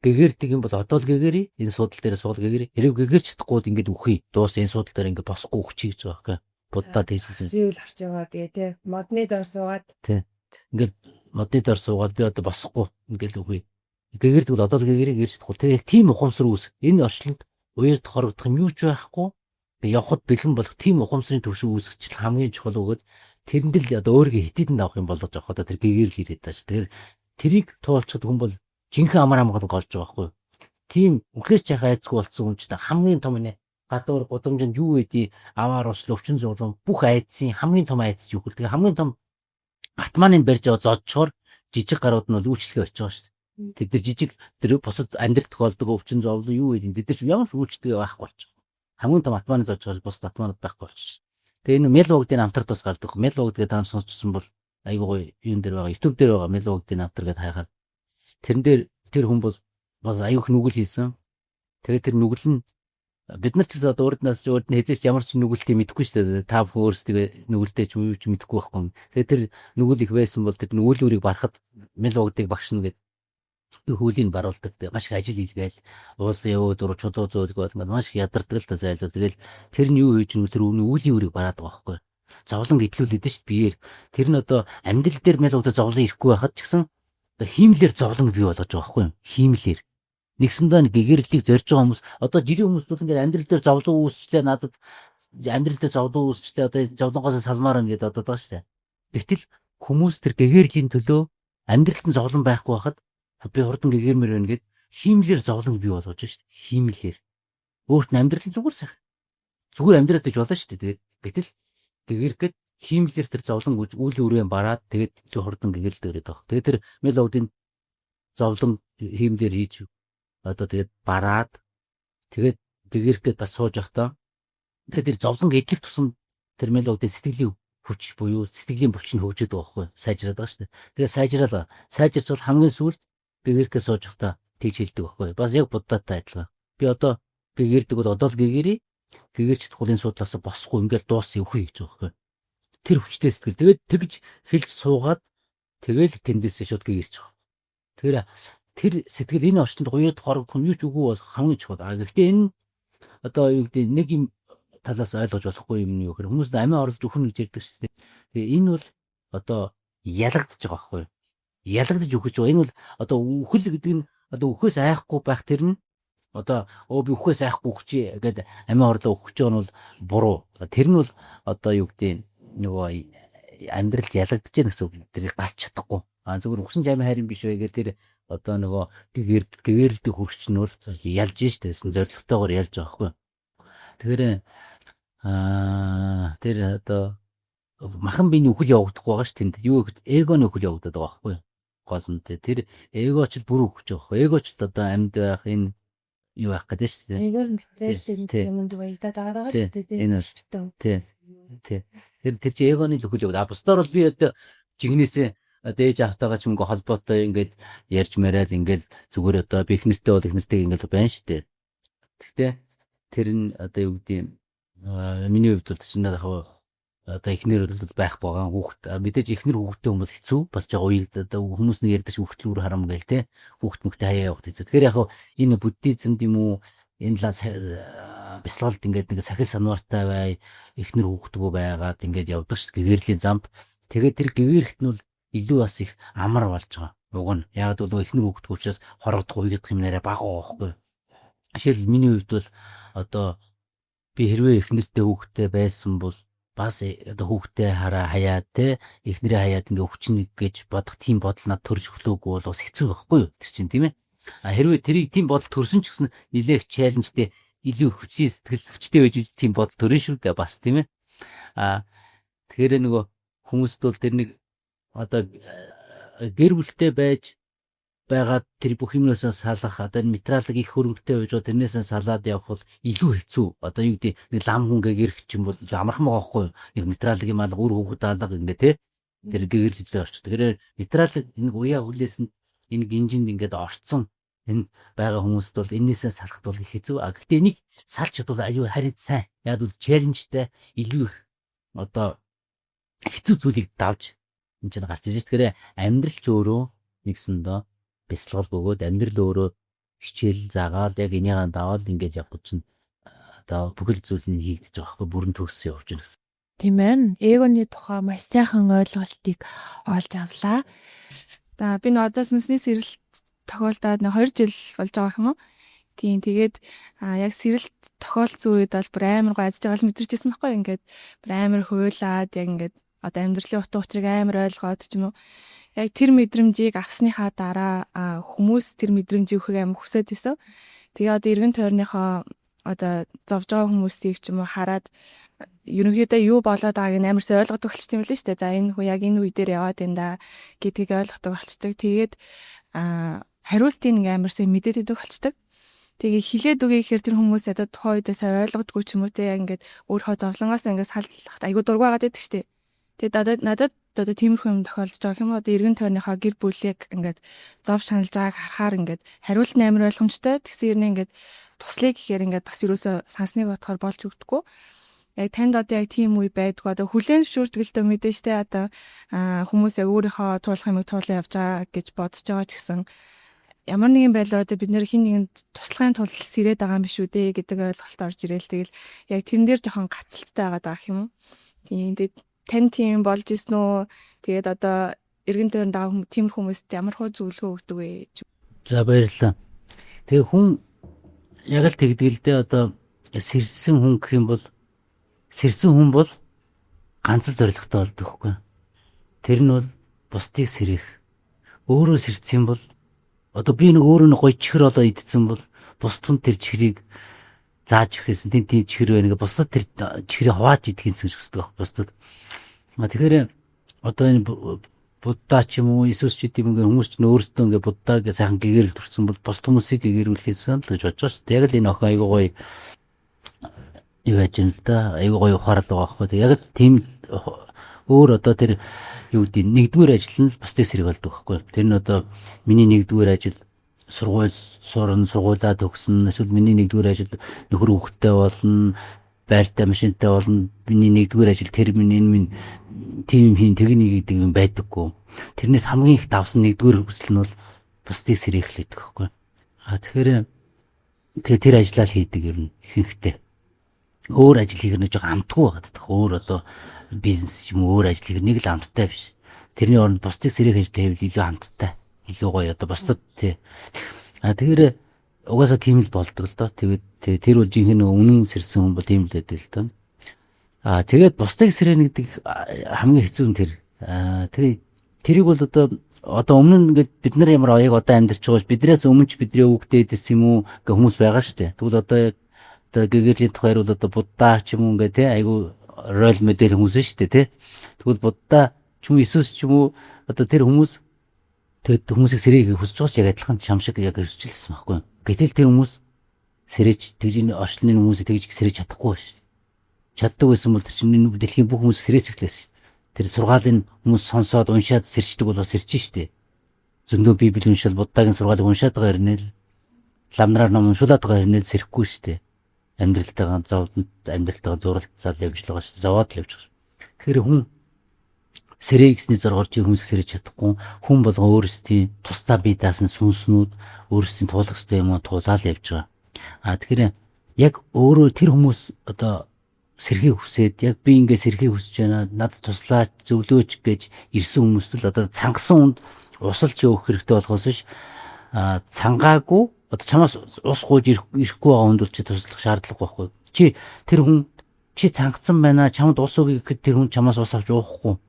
гэгэрдэг юм бол одоо л гэгэрий энэ суудал дээр суул гэгэрий. Хэрэг гэгэрч чадахгүй ингээд үхий. Дуус энэ суудал дээр ингээд босхгүй үхчих гэж байгаа байхгүй. Будда тэгсэн. Зэвэл харж байгаа тэгээ тий. Модны дор суугаад Тий. Ингээд модны дор суугаад би одоо босхгүй ингээд үхий. Гэгэрдэг бол одоо л гэгэрий гэрч чадахгүй. Тэгээ тийм ухамсар үүс. Энэ орчлонд уярд хорогдох юм юу ч байхгүй. Тэгээ явхад бэлэн болох тийм ухамсарын төвшин үүсгэж хамгийн чухал өгөөд тэрэнд л одоо өөрийгөө хитэдэнд авах юм болгож байгаа. Одоо тэр гэгэрл ирээд тааш. Тэгэхээр тэрийг туулчаад хүн бол жинхэнэ амар амгалан голж байгаа байхгүй. Тийм үхлээс яхаа айцгүй болсон хүн ч хамгийн том нэ гадуур гудамжинд юу байдгийг аваар ус өвчин зулам бүх айдсын хамгийн том айдс юу хэл. Тэгээ хамгийн том атманыг барьж байгаа зодчоор жижиг гарууд нь бол үйлчлэгээ очиж байгаа шүү дээ. Тэд нар жижиг тэр бусад амьдрал тохиолдог өвчин зовлон юу байдгийг тэд нар ямар ч үйлчлэгээ байхгүй болчих. Хамгийн том атманы зодчоор бусад атманууд байхгүй болчих. Тэгээ энэ мелвогдын амтарт бас гардаг. Мелвогд гэдэг та нар сонсчихсон бол айгүй гоё юун дээр байгаа. YouTube дээр байгаа мелвогдын амтар гэдээ хайхаар тэрэн дээр тэр хүн бол бас аюух нүгэл хийсэн. Тэгээд тэр нүгэл нь бид нар ч гэсэн одоо урднаас ч урд нь хязгаарч ямар ч нүгэлтийг мэдэхгүй шүү дээ. Та бүхэн өөрсдөө нүгэлтэй ч юу ч мэдэхгүй байхгүй. Тэгээд тэр нүгэл их байсан бол тэр нүгэлүүрийг барахад мелвогдыг багшна гэдэг хөлийг баруулдаг. Маш их ажил хийлгээл уулын өвд рүү чулуу зөөлгөөд маш их ядардаг л та зайлуу. Тэгэл тэр нь юу хийж нүгэл тэр нүглийн үрийг бараад байгаа байхгүй. Зовлон идлүүлээд шүү дээ биеэр. Тэр нь одоо амьдрал дээр мелвогд зовлон ирэхгүй байхад ч гэсэн хиймлэр зовлон бий болгож байгаа байхгүй юу? Хиймлэр. Нэгсэндээ гэгэрлийг зорж байгаа хүмүүс одоо жирийн хүмүүс бол ингээд амьдрал дээр зовлон үүсчлээ надад амьдрал дээр зовлон үүсчлээ одоо зовлонгоос салмаар нь гэдэг одоо байгаа шүү дээ. Тэгтэл хүмүүс тэр гэгэрлийн төлөө амьдралд нь зовлон байхгүй байхад би хурдан гэгэрмэр байна гэд хиймлэр зовлон бий болгож шүү дээ. Хиймлэр. Өөрт нь амьдрал нь зүгээр сайхан. Зүгээр амьдраад гэж болно шүү дээ. Тэгээд гэтэл гэгэрхэд хиймлэр тэр зовлон үйл өрөө бараад тэгээд хурдан гэгэрэл дээрээд байгаа. Тэгээд тэр мелодийн зовлон хиймлэр хийж одоо тэгээд бараад тэгээд гэгэрхэд бас сууж явахдаа тэгээд тэр зовлон эдлэх тусам тэр мелодийн сэтгэлийн хүч буюу сэтгэлийн булчин хөгжөөд байгаа байхгүй сайжраад байгаа шүү дээ. Тэгээд сайжирч бол хамгийн сүүлд гэгэрхээ сууж явахдаа тэгж хэлдэг байхгүй. Бас яг буддатай адилхан. Би одоо гэгэрдэг бол одоо л гэгэрий гэгэрч тулын судлаас босхгүй ингээл дууссан өхөө гэж байгаа байхгүй. Тэр хүчтэй сэтгэл. Тэгээд тэгж хэлж суугаад тэгэл тэндээсээ шууд гэгэрч байгаа. Тэгэхээр тэр сэтгэл энэ орчинд уяад хорогдох юм юу ч үгүй бол хамгийн чухал. Гэхдээ энэ одоо юу гэдэг нэг юм талаас ойлгож болохгүй юм юу гэхээр хүмүүс амиа орлож өхнө гэж ярьдаг шүү дээ. Тэгээ энэ бол одоо ялагдаж байгаа байхгүй юу? Ялагдаж өгч байгаа. Энэ бол одоо үхэл гэдэг нь одоо өхөөс айхгүй байх тэр нь одоо би өхөөс айхгүй өгчээ гэдэг амиа орлоо өгч байгаа нь бол буруу. Тэр нь бол одоо юу гэдэг нөгөө амьдралд ялагдаж байгаа гэсэн үг. Тэрийг галч чадахгүй. Зүгээр өгсөн ч амиа хайрын биш байгаад тэр одоо нөгөө гэгэрэлдэг хүрч нь бол ялж штэ зоригтойгоор ялж байгаа хгүй. Тэгэхээр тэр одоо махан биений үхэл явагдахгүй байгаа ш тэнд. Юу гэхэд эгоны үхэл явагдаад байгаа байхгүй. Гол нь тэр эгоч л бүр өгч байгаа байхгүй. Эгоч л одоо амьд байх энэ юу байх гэдэг ш тэ. Эгоос мэтрэл юмд баядаад байгаа шүү дээ. Энэ тий. Тэр чи эгоны л үхэл явагдаа. Бусдаар бол би одоо жигнэсээ дээж автагаа ч мөнгө холбоотой ингээд ярьж мараал ингээд зүгээр одоо би их нэртэй бол их нэртэй ингээд байна ш тэ. Гэхдээ тэр нь одоо юу гэдэг миний хувьд бол чинь яг одоо ихнэр байх байгаа хүүхд мэдээж ихнэр хүүхдтэй хүмүүс хэцүү бас жоо уяд одоо хүмүүс нэг ярьдаг хүүхдлүүр харам гээл те хүүхд мөхтэй хаяа явах хэцүү. Тэгэхээр яг энэ буддизмд юм уу энэ лас бясалгалд ингээд нэг сахил санвартай бай ихнэр хүүхдгөө байгаад ингээд явдаг ш гэгэрлийн замд. Тэгээд тэр гэгэрхт нь бол илүү бас их амар болж байгаа. Уг нь яг бол ихнэр хүүхдгөө учраас хорогдох уйдах юм нэрэ бага байхгүй. Жишээл миний хувьд бол одоо би хэрвээ ихнэртэй хүүхдтэй байсан бол бас одоо хүүхдээ хараа хаяад те эхнэрээ хаяад ингээ өвчин гэж бодох тийм бодол над төрж өглөөгүй бол бас хэцүү байхгүй юу тэр чинь тийм ээ. Хэрвээ тэрийг тийм бодол төрсөн ч гэсэн нэлээх челленжтэй илүү хүчтэй сэтгэл хүчтэй байж тийм бодол төрөн шүү дээ бас тийм ээ. Тэгэхээр нөгөө хүмүүст бол тэр нэг одоо гэр бүлтэй байж байгаад тэр бүх юмнаас салах одоо материалыг их хөрөнгөтэй байж байгаа тэрнээс салаад явах бол илүү хэцүү. Одоо юу гэдэг нэг лам хүн гэгэрх ч юм бол амархан байгаа байхгүй юу? Нэг материалыг юм алга үр хөвгөд алга ингээ те тэр гэгэрэлтэй орчих. Тэгэхээр материалыг энэ уяа хүлээс нь энэ гинжинд ингээд орцсон энэ байгаа хүмүүст бол энээсээ салахд бол их хэцүү. Гэхдээ энийг салж чадвал аюу харин сайн. Яг бол челленжтэй илүү их одоо хэцүү зүйлийг давж энэ ч гарч ирж. Тэгэхээр амьдрал ч өөрөө нэгсэндээ бясалгал бөгөөд амьдрал өөрөө хичээл заагаал яг энийгээ даваад ингээд явах чинь одоо бүхэл зүйл нь хийгдэж байгаа байхгүй бүрэн төгссөн явж байна гэсэн. Тийм байна. Эгоны тухай маш сайхан ойлголтыг олж авлаа. За би н одоо сүнсний сэрэлт тохиолдоод 2 жил болж байгаа юм уу? Тийм тэгээд яг сэрэлт тохиолдсон үед бол бүр амар гоо азж байгаа л мэдэрчээсэн байхгүй ингээд бүр амар хуйлаад яг ингээд одоо амьдралын утга учирыг амар ойлгоод ч юм уу яг тэр мэдрэмжийг авсныхаа дараа хүмүүс тэр мэдрэмжийг өгөх амар хүсэж исэн. Тэгээ одоо эргэн тойрныхоо одоо зовж байгаа хүмүүсийг ч юм уу хараад ерөнхийдөө юу болоод байгааг амар сайн ойлгодог болчих юм л шүү дээ. За энэ хүн яг энэ үе дээр яваад энэ да гэдгийг ойлгодог болчдаг. Тэгээд хариултыг нэг амар сайн мэдээд идэг болчдаг. Тэгээ хилээд үгүй гэхээр тэр хүмүүс одоо тухайн үедээ сайн ойлгодгүй ч юм уу те ингээд өөрийнхөө зовлонгоос ингээд саллахад айгу дургаагаад байдаг шүү дээ. Тэгээд надад одоо тиймэрхүү юм тохиолдож байгаа юм. Одоо эргэн тойрныхоо гэр бүлийг ингээд зов шаналж байгааг харахаар ингээд хариулт амар ойлгомжтой. Тэгсэн хэрнээ ингээд туслая гэхээр ингээд бас юусоо сансныг бодохоор болж өгдөггүй. Яг танд одоо яг тийм үе байдгүй. Одоо хүлээн зөвшөөрдгөлтөө мэдээж те одоо хүмүүс яг өөрийнхөө туулах юмыг туулаа явж байгаа гэж бодож байгаа ч гэсэн ямар нэгэн байдлаар одоо бид нэр хин нэгэнд туслахын тулд сэрээд байгаа юм биш үү дээ гэдэг ойлголт орж ирээл тэгэл яг тэрэн дээр жоохон гацалттай байгаа даа юм. Тийм тэгээд тань тийм болж исэн үү? Тэгээд одоо эргэн тойронд байгаа тийм хүмүүст ямар хөө зөвлөгөө өгдөг вэ? За баярлалаа. Тэгээ хүн яг л тэгдэлдээ одоо сэрсэн хүн гэх юм бол сэрсэн хүн бол ганц л зоригтой болдог хгүй. Тэр нь бол бусдыг сэрэх. Өөрөө сэрсэн бол одоо би нэг өөрөө нэг гоё чихэр болоо идсэн бол бусдын тэр чихрийг зааж өгөхсэн тийм чихэр байна гэ бусдад тэр чихрийг хувааж идэх гэсэн хүсдэг байх бусдад. Тэгэхээр одоо энэ Будда ч юм уу Иесус ч гэдэг юм ингээ хүмүүс ч өөрсдөө ингээ Будда гэж сайхан гэгэрэл төрсөн бол бусд хүмүүсийг гэгэрүүлэхээсэн л гэж бодож байгаа шүү дээ. Яг л энэ охин айгуу гоё юу яж юм л да айгуу гоё ухаарал байгаа байхгүй. Яг л тийм өөр одоо тэр юу гэдэг нэгдүгээр ажил нь бусдыг сэрэг болдог байхгүй. Тэр нь одоо миний нэгдүгээр ажил сургууль сургуулаа төгсөн эсвэл миний нэгдүгээр ажил нөхөр хүүхэдтэй болно байртай машинтай болно миний нэгдүгээр ажил тэр миний энэ минь тим хийн техник гэдэг юм байдаггүй. Тэрнээс хамгийн их давсан нэгдүгээр хүсэл нь бол бусдыг сэрэх л гэдэг байхгүй. Тэгэхээр тэр ажлаа л хийдэг ер нь ихэнхдээ. Өөр ажил хийх нь жоо амтгүй байгаад. Өөр одоо бизнес юм өөр ажил хийх нэг л амттай биш. Тэрний оронд бусдыг сэрэх ажил хийвэл илүү амттай. Илүү гоё одоо бусдад тий. Тэгэхээр угаасаа тийм л болдог л доо. Тэгээд тэр бол жинхэнэ үнэн сэрсэн хүн бол тийм л байдаг л доо. Тэгээд бусдыг сэрэнэ гэдэг хамгийн хэцүү нь тэр. Тэгээд тэрийг бол одоо өмнө нь ингээд бид нар ямар яг одоо амьдарч байгаа ш биднээс өмнө ч бидний өвгдөөдс юм уу гэх хүмүүс байгаа штэ. Тэгвэл одоо гэгэрлийн тухайр бол одоо Будда ч юм уу ингээд тий айгу рол модель хүмүүс штэ тий. Тэгвэл Будда ч юм уу Иесус ч юм уу одоо тэр хүмүүс тэгэд хүмүүсийг сэрийг хүсэж байгаа ч яг адилхан шам шиг яг хүсчихсэн байхгүй. Гэтэл тэр хүмүүс сэрэж тэгж энэ орчлын хүмүүсийг тэгж сэрэж чадахгүй ш. Чаддаг байсан бол тэр чинь дэлхийн бүх хүмүүс сэрэж эхлэсэн. Тэр сургаалын хүмүүс сонсоод уншаад сэрчдэг бол сэрч штэ. Зөндөө Библи уншаад Буддагийн сургаалыг уншаад байгаа хэрнээл ламнараар ном уншуулад байгаа хэрнээл сэрхгүй штэ. Амьдралтайгаа зуралцаад явж байгаа штэ. Зовоод л явж байгаа. Тэгэхээр хүн сэрээ гэсний зоргоор чи хүмүүс сэрэж чадахгүй. Хүн болгон өөрсдийн тусдаа бие даасан сүнснүүд өөрсдийн туулах ёстой юм уу туулаад явж байгаа. Тэгэхээр яг өөрөө тэр хүмүүс одоо сэрхийг хүсээд яг би ингээ сэрхийг хүсэж байна надад туслаач зөвлөөч гэж ирсэн хүмүүст л одоо цангасан хүнд усалж явах хэрэгтэй болохоос биш цангаагүй одоо чамаас ус гуйж ирэхгүй байгаа хүнд бол чи туслах шаардлага байхгүй. Чи тэр хүн чи цангацсан байна чамд ус өгье гэхэд тэр хүн чамаас ус авч уухгүй.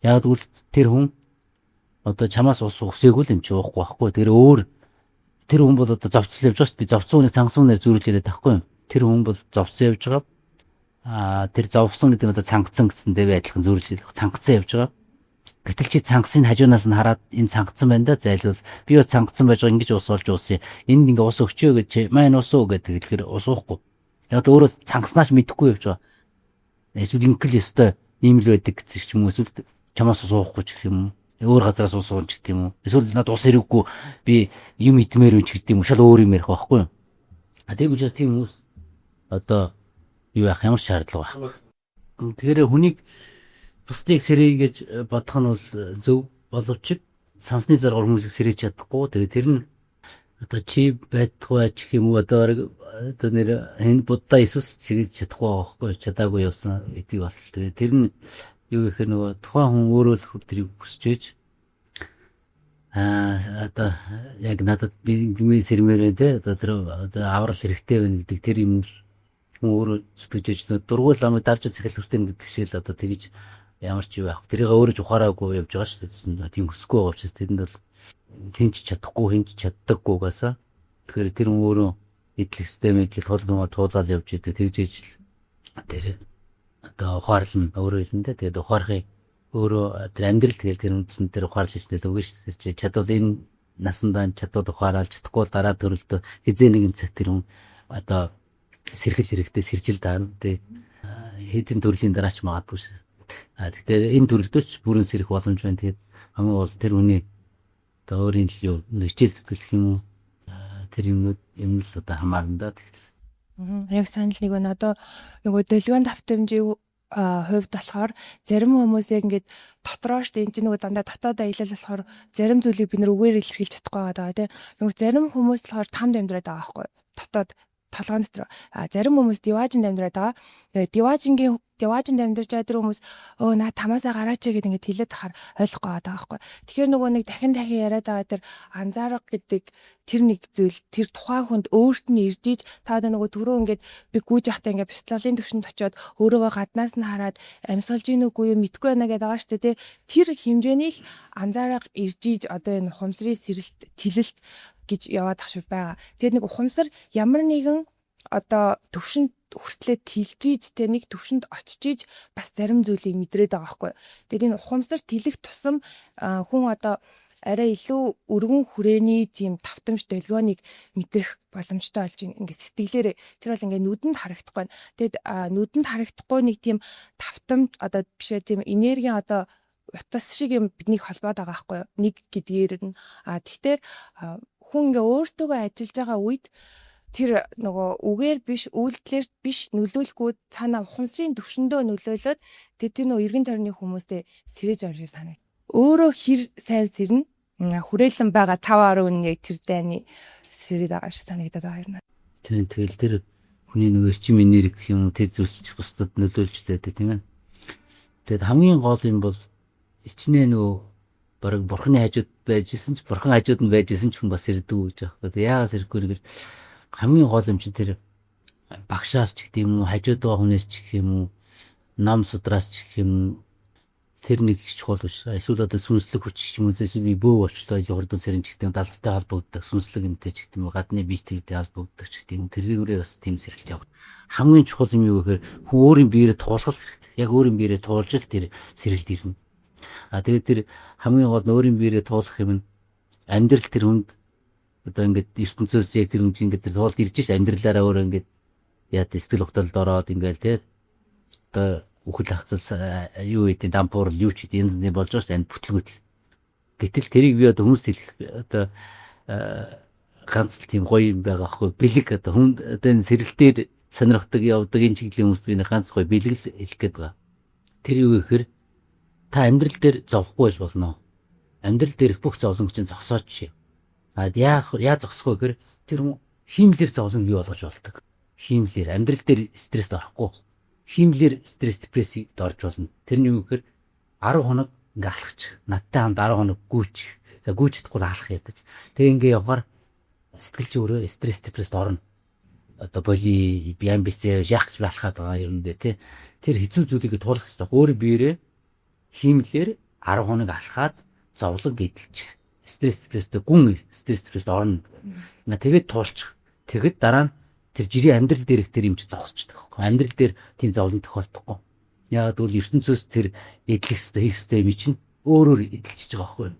Яг тэгвэл тэр хүн одоо чамаас ус өгсөөгүй л юм чи уухгүй байхгүй. Тэр өөр тэр хүн бол одоо зовцол явж байгаа шүү дээ. Би зовцсон хүнийг цангасан хүнээр зүүрлж яриад байхгүй юм. Тэр хүн бол зовцсон явж байгаа. Тэр зовсон гэдэг нь одоо цангацсан гэсэн дээр адилхан зүүрлж цангацсан явж байгаа. Гэтэл чи цангацын хажуунаас нь хараад энэ цангацсан байна да зайлвал би юу цангацсан байж байгаа ингэж ус олж уусъя. Энд ингээ ус өгчөө гэж маань ус уу гэдэг тэгэхээр ус уухгүй. Яг өөрөө цангаснаач мэдэхгүй явж байгаа. Эсвэл инкл ёстой ийм л байдаг гэсэн ч юм уу эсвэл чамаас ус уухгүй ч гэх юм уу. Өөр газараас ус уунч гэдэг юм уу. Эсвэл надад ус хэрэггүй би юм идмээр юм ч гэдэг юм уу. Шал өөр юм ярих байхгүй юу. Тийм учраас тийм хүмүүс одоо юу яах ямар шаардлага байхгүй. Тэгэхээр хүнийг бусдыг сэрэй гэж бодох нь бол зөв боловч сансны зоргоор хүмүүсийг сэрэж чадахгүй. Тэгээд тэр нь одоо чи байдгүй ч гэх юм уу одоо нэр энэ Будда Иесус сэрэж чадахгүй байхгүй чадаагүй явсан эдийг бол. Тэгээд тэр нь юу гэхээр нөгөө тухайн хүн өөрөө л тэрийг хүсэж ээж одоо яг надад би сэрмээр тэ одоо тэр аврал хэрэгтэй байна гэдэг тэр юм л хүн өөрөө зүтгэж ээж дургуул амыг дарж захил хүртэн гэдэг шил одоо тэгж ямар ч юу байх. Тэрийг өөрөө ч ухаараагүй явж байгаа шүү дээ. Тийм хүсэхгүй байгаа учраас тэрэнд бол хинч чадахгүй хинч чаддаггүйгаасаа тэгэхээр тэр хүн өөрөө идэл систем идэл туулаад явж идэг тэгж ээж л тэр одоо ухаарлан өөрөө хэлэндээ тэгээд ухаарахыг өөрөө тэр амьдрал тэгэл тэр үндсэн тэр ухаарлж ирсэн л үгүй шүү дээ. Чадвал энэ насандаа чадвал ухаараал чадахгүй дараа төрөлтөө хизээ нэгэн цаг тэр хүн одоо сэрхэл хэрэгтэй сэржил даана. Тэгээд хэдэн төрлийн дараач магадгүй шүү. Гэхдээ энэ төрөлдөөч бүрэн сэрэх боломж байна. Тэгээд хамгийн гол тэр хүний одоо өөрийн л юу хичээл зүтгэх юм уу тэр юмнууд юм л одоо хамаарна да. Яг санал нэг байна. Одоо нөгөө дэлгүүр давтамжийн хувьд болохоор зарим хүмүүс яг ингээд дотроо штэ энэ чинь нөгөө дандаа дотоод аялал болохоор зарим зүйлийг бид нэр үгээр илэрхийлж чадахгүй байгаа тийм. Нөгөө зарим хүмүүс болохоор тамд амьдраад байгаа байхгүй. Дотоод толгойн дотор зарим хүмүүс диваажинд амьдраад байгаа. Тэгээд диваажинд амьдарч байгаа тэр хүмүүс наа тамаасаа гараач гэдэг ингээд хэлээд тахаар ойлгохгүй байгаа байхгүй. Тэгэхээр нөгөө нэг дахин яриад байгаа тэр анзаарах гэдэг тэр нэг зүйл тэр тухайн хүнд өөрт нь ирж иж таад нөгөө түрүү ингээд би гүйж явахдаа ингээд пистолын төвшөнд очиод өөрөөгөө гаднаас нь хараад амьсгалж ийн үгүй юу мэдгүй байна гэдэг байгаа шүү дээ. Тэр хэмжээний л анзаарах ирж иж одоо энэ ухамсарын сэрэлт тэлэлт гэж яваад ах шиг байгаа. Тэгээд нэг ухамсар ямар нэгэн одоо төвшөнд хүртлээ тэлжиж тэ нэг төвшөнд очиж бас зарим зүйлийг мэдрээд байгаа байхгүй. Тэгээд энэ ухамсар тэлэх тусам хүн одоо арай илүү өргөн хүрээний тийм тавтамж долгионыг мэдрэх боломжтой болж ингээд сэтгэлээрээ тэр бол ингээд нүдэнд харагдахгүй. Тэгэд нүдэнд харагдахгүй нэг тийм тавтамж одоо бишээ тийм энергийн одоо утас шиг юм биднийг холбоод байгаа байхгүй юу. Нэг гэдгээр нь тэгэхээр хүн ингээ өөртөөгөө ажиллаж байгаа үед тэр нөгөө үгээр биш үйлдэлээр биш нөлөөлөхгүй цаана ухамсарын төвшөндөө нөлөөлөд тэр нөгөө эргэн тойрны хүмүүстэй сэрэж авах шиг санагд. Өөрөө хэр сайн сэрнэ хүрээлэн байгаа 5.1 яг тэр дайны сэрээд байгаа шиг санагдаад байгаа юм. Тэгэл тэр хүний нөгөө эрчим энерги гэх юм тэр зүйлч бусдад нөлөөлж лээ тийм ээ. Тэгэд хамгийн гол юм бол ичнээ нөгөө бараг бурхны хажууд байжсэн ч бурхан хажууд нь байжсэн ч хүн бас сэрдэг гэж байгаа. Тэгээ яагаад сэрхгүй нэгээр хамгийн гол юм чинь тэр багшаас ч гэх юм уу хажууд байгаа хүнээс ч гэх юм уу нам судраас ч гэх юм уу тэр нэг их чухал биш. Эсвэл одоо сүнслэг хүч ч юм уу эсвэл би бөө болчлоо хурдан сэрэн ч гэх юм далдтай холбогддог сүнслэг юмтэй ч гэх юм уу гадны биетэй холбогддог ч гэх юм тэрүүрээ бас тийм сэрэлт явах. Хамгийн чухал юм юу гэхээр хүн өөрийн биеэрээ туулах хэрэгтэй. Яг өөрийн биеэрээ туулж л тэр сэрэлт ирнэ. Тэгээд тэр хамгийн гол нь өөрийн биеэрээ туулах юм нь амьдрал тэр хүнд одоо ингээд ертөнцөөс яг тэр хүн чинь ингээд тэр туулд ирж ш амьдралаараа өөр ингээд яа сэтгэл хөдлөлд ороод ингээл тий одоо үхэл хацал юу гэдэг дампуурл юу ч гэдэг янз янз болж байгаа шүү дээ бүтлгүүтэл. Гэтэл тэрийг би одоо хүмүүст хэлэх одоо ганц л тийм гоё юм байгаа хгүй бэлэг одоо хүн одоо энэ сэрэлтээр сонирхдаг явдаг энэ чиглэлийн хүмүүст би ганц гоё бэлэг л хэлэх гээд байгаа. Тэр юу гэхээр та амьдрал дээр зовхгүй байж болно. Амьдрал дээрх бүх зовлонг чинь зогсооч шээ. Яа зогсох вэ гэхээр тэр хүн хиймлэр зовлон бий болгож болдог. Хиймлэр амьдрал дээр стресст орохгүй. Хиймлэр стресс депрессивд орж болно. Тэр нь юу гэхээр 10 хоног ингээ алхачих. Надтай хамт 10 хоног гүйчих. За гүйж чадахгүй алхах ядаж. Тэгээ ингээ явгаар сэтгэл чи өөрөө стресс депрессд орно. Одоо боли биамбисээ яах гэж алхаад байгаа юм дэ тий. Тэр хэцүү зүйлийг туулах хэрэгтэй. Өөрийн биеэрээ хиймлэр 10 хоног алхаад зовлон эдэлчих. Стресс депрессд гүн стресс депрессд орно. Тэгээд туулчих. Тэгэд дараа нь тэр жирийн амьдрал дээрх тэр юм чи зогсчихдаг. Амьдрал дээр тийм зовлон тохиолдохгүй. Яг тэгвэл ертөнцөөс тэр эдлэх хэвээр хийх хэвээр юм чинь өөрөөр эдэлчихэж байгаа байхгүй юу?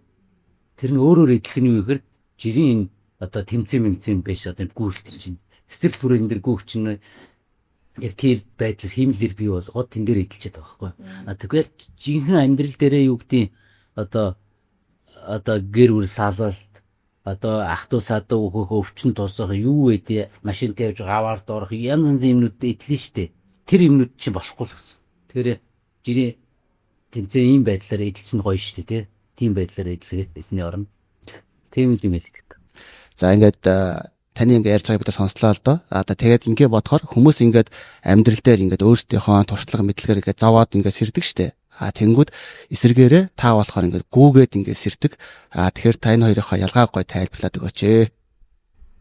Тэр нь өөрөөр эдлэх нь юу гэхээр жирийн одоо тэмцээн биш одоо гүйлт чинь цэцэрлэг түрэн дээр гүөх чинь яг тэр байдлаар хиймлэр бий болгоод тэн дээр эдэлчихэд байгаа байхгүй юу? Тэгэхээр жинхэнэ амьдрал дээрээ юу гэдэг одоо гэр бүл салалт одоо ах トゥ садуу өөхөө өвчин тусах юу вэ машинтай явж аваард орох янз янзын юмнууд эдлэн штэ. Тэр юмнууд чинь болохгүй л гэсэн. Тэгэхээр жирийн тэмцээн ийм байдлаар эдэлсэн гоё штэ тий. Тийм байдлаар эдлэгээд эзний орно. Тийм юм хэлдэг. За ингээд таны ингээд ярьж байгааг бид сонслоо л доо. Тэгээд ингээд бодохоор хүмүүс ингээд амьдрал дээр ингээд өөрсдийнхөө туршлага мэдлэгээр ингээд зовоод ингээд сэрдэг штэ. Тэнгүүд эсэргээрээ та болохоор ингээд гүүгээд ингээд сэрдэг. Тэгэхээр та энэ хоёрынхоо ялгаа гой тайлбарлаад өгөөч ээ.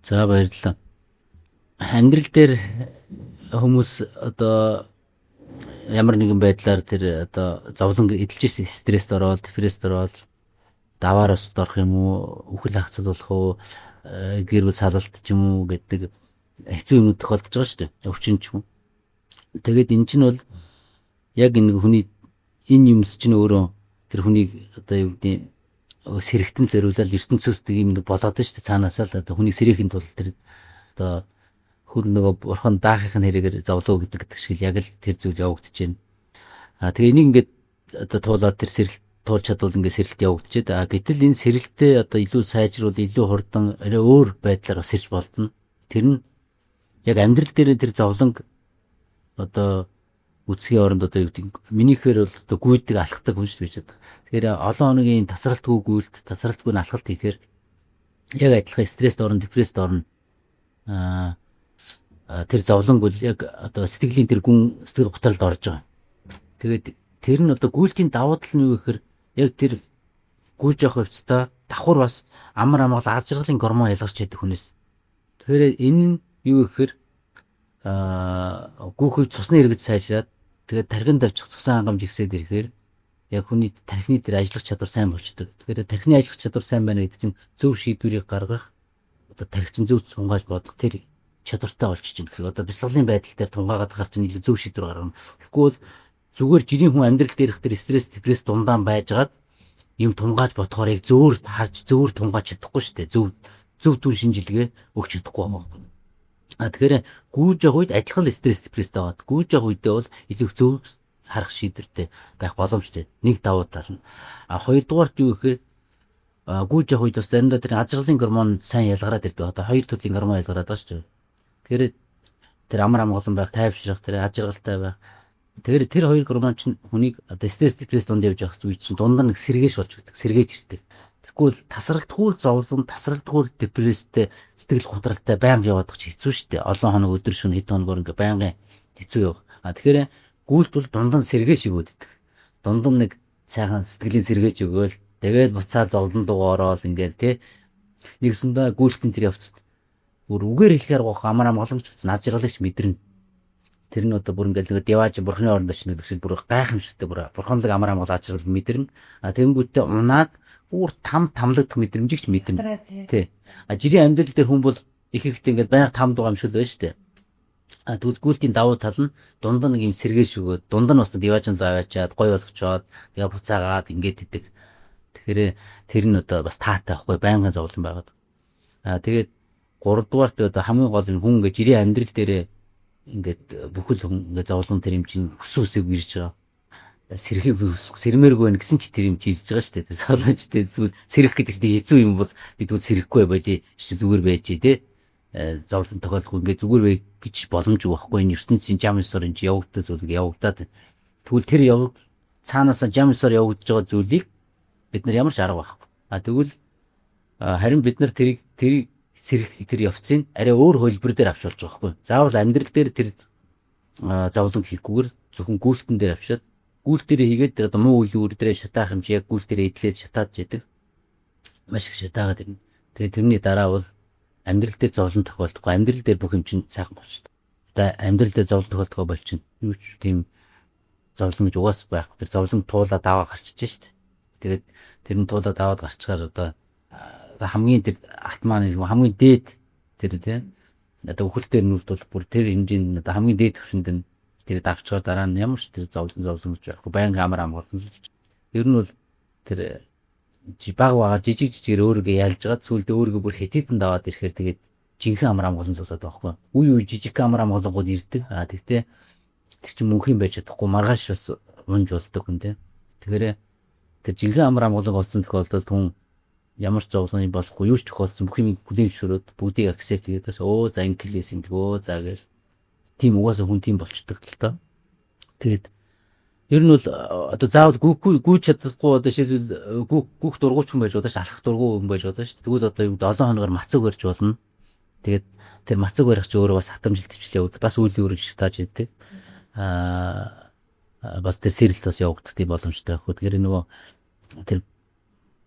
За баярлалаа. Амьдрал дээр хүмүүс одоо ямар нэгэн байдлаар тэр одоо зовлон эдэлж ирсэн стресст ороод, депресст ороод даваар өсөлт орох юм уу, үхэл хагцал болох уу, гэр бүл салалт ч юм уу гэдэг хэцүү юмнууд тохиолдож байгаа шүү дээ. Өвчин ч юм уу. Тэгээд эн чинь бол яг энэ хүний энэ юмс чинь өөрөө тэр хүнийг одоо юу гэдэг сэрэгтэн зориулаад ертөнцөөс тийм нэг болоод байна шүү дээ. Цаанаасаа л одоо хүнийг сэрэхийн тулд тэр одоо хүн нөгөө бурхан даахын хэрэгээр зовлоо гэдэг шиг яг л тэр зүйл явагдаж байна. Тэгээ энийг ингээд одоо туулаад тэр сэрэлт туулж чадвал ингээд сэрэлт явагдаж байна. Гэтэл энэ сэрэлтээ одоо илүү сайжруул, илүү хурдан өөр байдлаар бас ирж болдно. Тэр нь яг амьдрал дээр тэр зовлонг одоо үсгийн оронд одоо юу гэдэг минийхээр бол одоо гүйдэг алхдаг хүн шүү дээ. Тэгэхээр олон хоногийн тасралтгүй гүйлт, тасралтгүй алхалт хийхээр яг адилхан стресст орно, депресст орно. Тэр зовлонг бол яг одоо сэтгэлийн тэр гүн сэтгэл готролд орж байгаа. Тэгээд тэр нь одоо гүйлтийн давуу тал нь юу гэхээр яг тэр гүйж явах хувцастай давхар бас амар амгалан ажралын гормон ялгарч яадаг хүнээс. Тэгэхээр энэ нь юу гэхээр гүүхийг цусны хэрэгж сайжраад тэгээд тархинд очих цусан хангамж ихсээд ирэхээр яг хүний тархины дээр ажиллах чадвар сайн болчдөг. Тэгэхээр тархины ажиллах чадвар сайн байна гэдэг чинь зөв шийдвэрийг гаргах одоо тархичин зөв тунгааж бодох тэр чадвартай болчих чинь гэсэн. Одоо бясалгалын байдал дээр тунгаагаад гарч чинь илүү зөв шийдвэр гаргана. Тэгэхгүй бол зүгээр жирийн хүн амьдрал дээрх тэр стресс, депресс дундаан байжгаад юм тунгааж бодохоор яг зөөр харж зөөр тунгааж чадахгүй шүү дээ. Зөв түн шинжилгээ өгч чадахгүй байгаа. Тэгэхээр гүйж явах үед адилхан стресс, депресс таваад гүйж явах үедээ бол илүү зөв харах шийдвэртэй байх боломжтой. Нэг давуу тал нь. Хоёрдугаарт юу гэхээр гүйж явах үед бас заримдаа тэр ажралын гормон сайн ялгараад ирдэг. Одоо хоёр төрлийн гормон ялгараад байгаа шүү дээ. Тэгэхээр тэр амар амгалан байх, тайвшрах, тэр ажралтай байх. Тэгэхээр тэр хоёр гормон чинь хүнийг одоо стресс, депресс дунд явж явах үед чинь дундаа нэг сэргээш болж өгдөг, сэргээж ирдэг. Тэгвэл тасралтгүй зовлон, тасралтгүй депресстэй, сэтгэл готролтой байнга яваад ч хэцүү шүү дээ. Олон хоног өдөр шөнө хэд хоногор ингээ байнгын хэцүү явах. Тэгэхээр гүйлт бол дундаа сэргээш өгөөд идэг. Дундаа нэг сайхан сэтгэлийн сэргээж өгөөл Тэгээд буцаад зовлон руу ороод ингээл тий нэгсэндээ гүйлтэн тэр явцад бүр үгээр хэлэхээр гоох амар амгалагч үз над жаргалагч мэдэрнэ. Тэр нь одоо бүр ингээл нэг дивааж бурхны оронд очно гэдэг шиг бүр гайхамшигтай бүр бурханлаг амар амгалаач жаргал мэдэрнэ. Тэгэнгүүтээ унаад бүр тамлагдах мэдрэмжигч мэдэрнэ. Тий. Жирийн амьдрал дээр хүн бол их ихтэй ингээл байнга там дугаа юм шиг л байна шүү дээ. Тэгвэл гүйлтийн давуу тал нь дунд нь нэг юм сэргээж өгөөд дунд нь бас диваажн руу аваачаад гой болгочоод тэгээ буцаагаад ингээд идэг. Тэгэхээр тэр нь одоо бас таатай байхгүй байнгын зовлон байгаад. Тэгээд 3 дугаарт одоо хамгийн гол нь хүн ингээд жирийн амьдрал дээрээ ингээд бүхэл хүн ингээд зовлон тэр юм чинь хүсүүсэг ирж байгаа. Сэрхийг сэрмээргүй байх гэсэн ч тэр юм чи ирж байгаа шүү дээ. Тэр солончтэй зүгээр сэрэх гэдэг чинь хэцүү юм бол бид зүгээр сэрэхгүй байли чи зүгээр байж тий. Зовлон тохиолдохгүй ингээд зүгээр бай гэж боломжгүй байхгүй энэ ертөнцийн жам ёсоор энэ явагддаг зүйл явагдаад. Тэгвэл тэр цаанаасаа жам ёсоор явагдаж байгаа зүйлийг бид нар ямар ч арга байхгүй. Тэгвэл харин бид нар тэрийг сэрэх тэр явцыг арай өөр хөлбөр дээр авч болж байгаа байхгүй. Заавал амьдрал дээр тэр зовлон хийхгүйгээр зөвхөн гүйлтэн дээр авчаад гүйл дээрээ хийгээд тэр одоо муу үйл үрдрээ шатаах юм чи яг гүйл дээрээ идлээд шатаад жидэг. Маш их шатаагаад ирнэ. Тэгээ тэрний дараа бол амьдрал дээр зовлон тохиолдохгүй амьдрал дээр бүх юм чинь сайхан болчихдог. Одоо амьдрал дээр зовлон тохиолдохгүй болчихно. Юу ч тийм зовлон гэж угаас байхгүй. Тэр зовлон туулаад аваа гарчиж штт. Тэгээд тэр нь туулаад аваад гарчгаар одоо хамгийн тэр алтмаа хамгийн дээд тэр тийм одоо үхэлтээр нүрд бол бүр тэр хэмжээнд одоо хамгийн дээд төвшөнд нь тэр давчгаар дараа нь ямар ч тэр зовлон гэж байхгүй байнга амар амгалан л. Ер нь бол тэр баг багаар жижигэр өөрийгөө ялж байгаа зүйлдээ өөрийгөө бүр хэтээдэн даваад ирэхээр тэгээд жинхэнэ амар амгалан л болоод байхгүй. Үе жижиг амар амгалангууд ирдэг. Тэгтээ тэр чинь мөнх юм байж чадахгүй маргааш бас унж болдог хүн тийм. Тэгэхээр тэр жинхэнэ амар амгалан болсон тохиолдолд хүн ямар ч зовлон болохгүй юу ч тохиолдсон бүх юм хүлээн зөвшөөрөөд бүгдийг акцепт хийгээд бас за инглиш юм за гэл тийм угаасаа хүн тийм болчдөг л доо. Тэгээд ер нь бол одоо заавал гүйж чадахгүй одоо шилбэл гүйх дургуйч хүн байж удаа алхах дургуй хүн байж удаа шүү дээ. Тэгвэл одоо 7 хоногор мацаг барьж болно. Тэгээд тэр мацаг барих чи өөрөө бас хатамжил төвчлээ яваад бас үеийн өрөг шатааж идэг. Бас тэр сэрэлт бас явагдах тийм боломжтой байхгүй. Тэгэхээр нөгөө тэр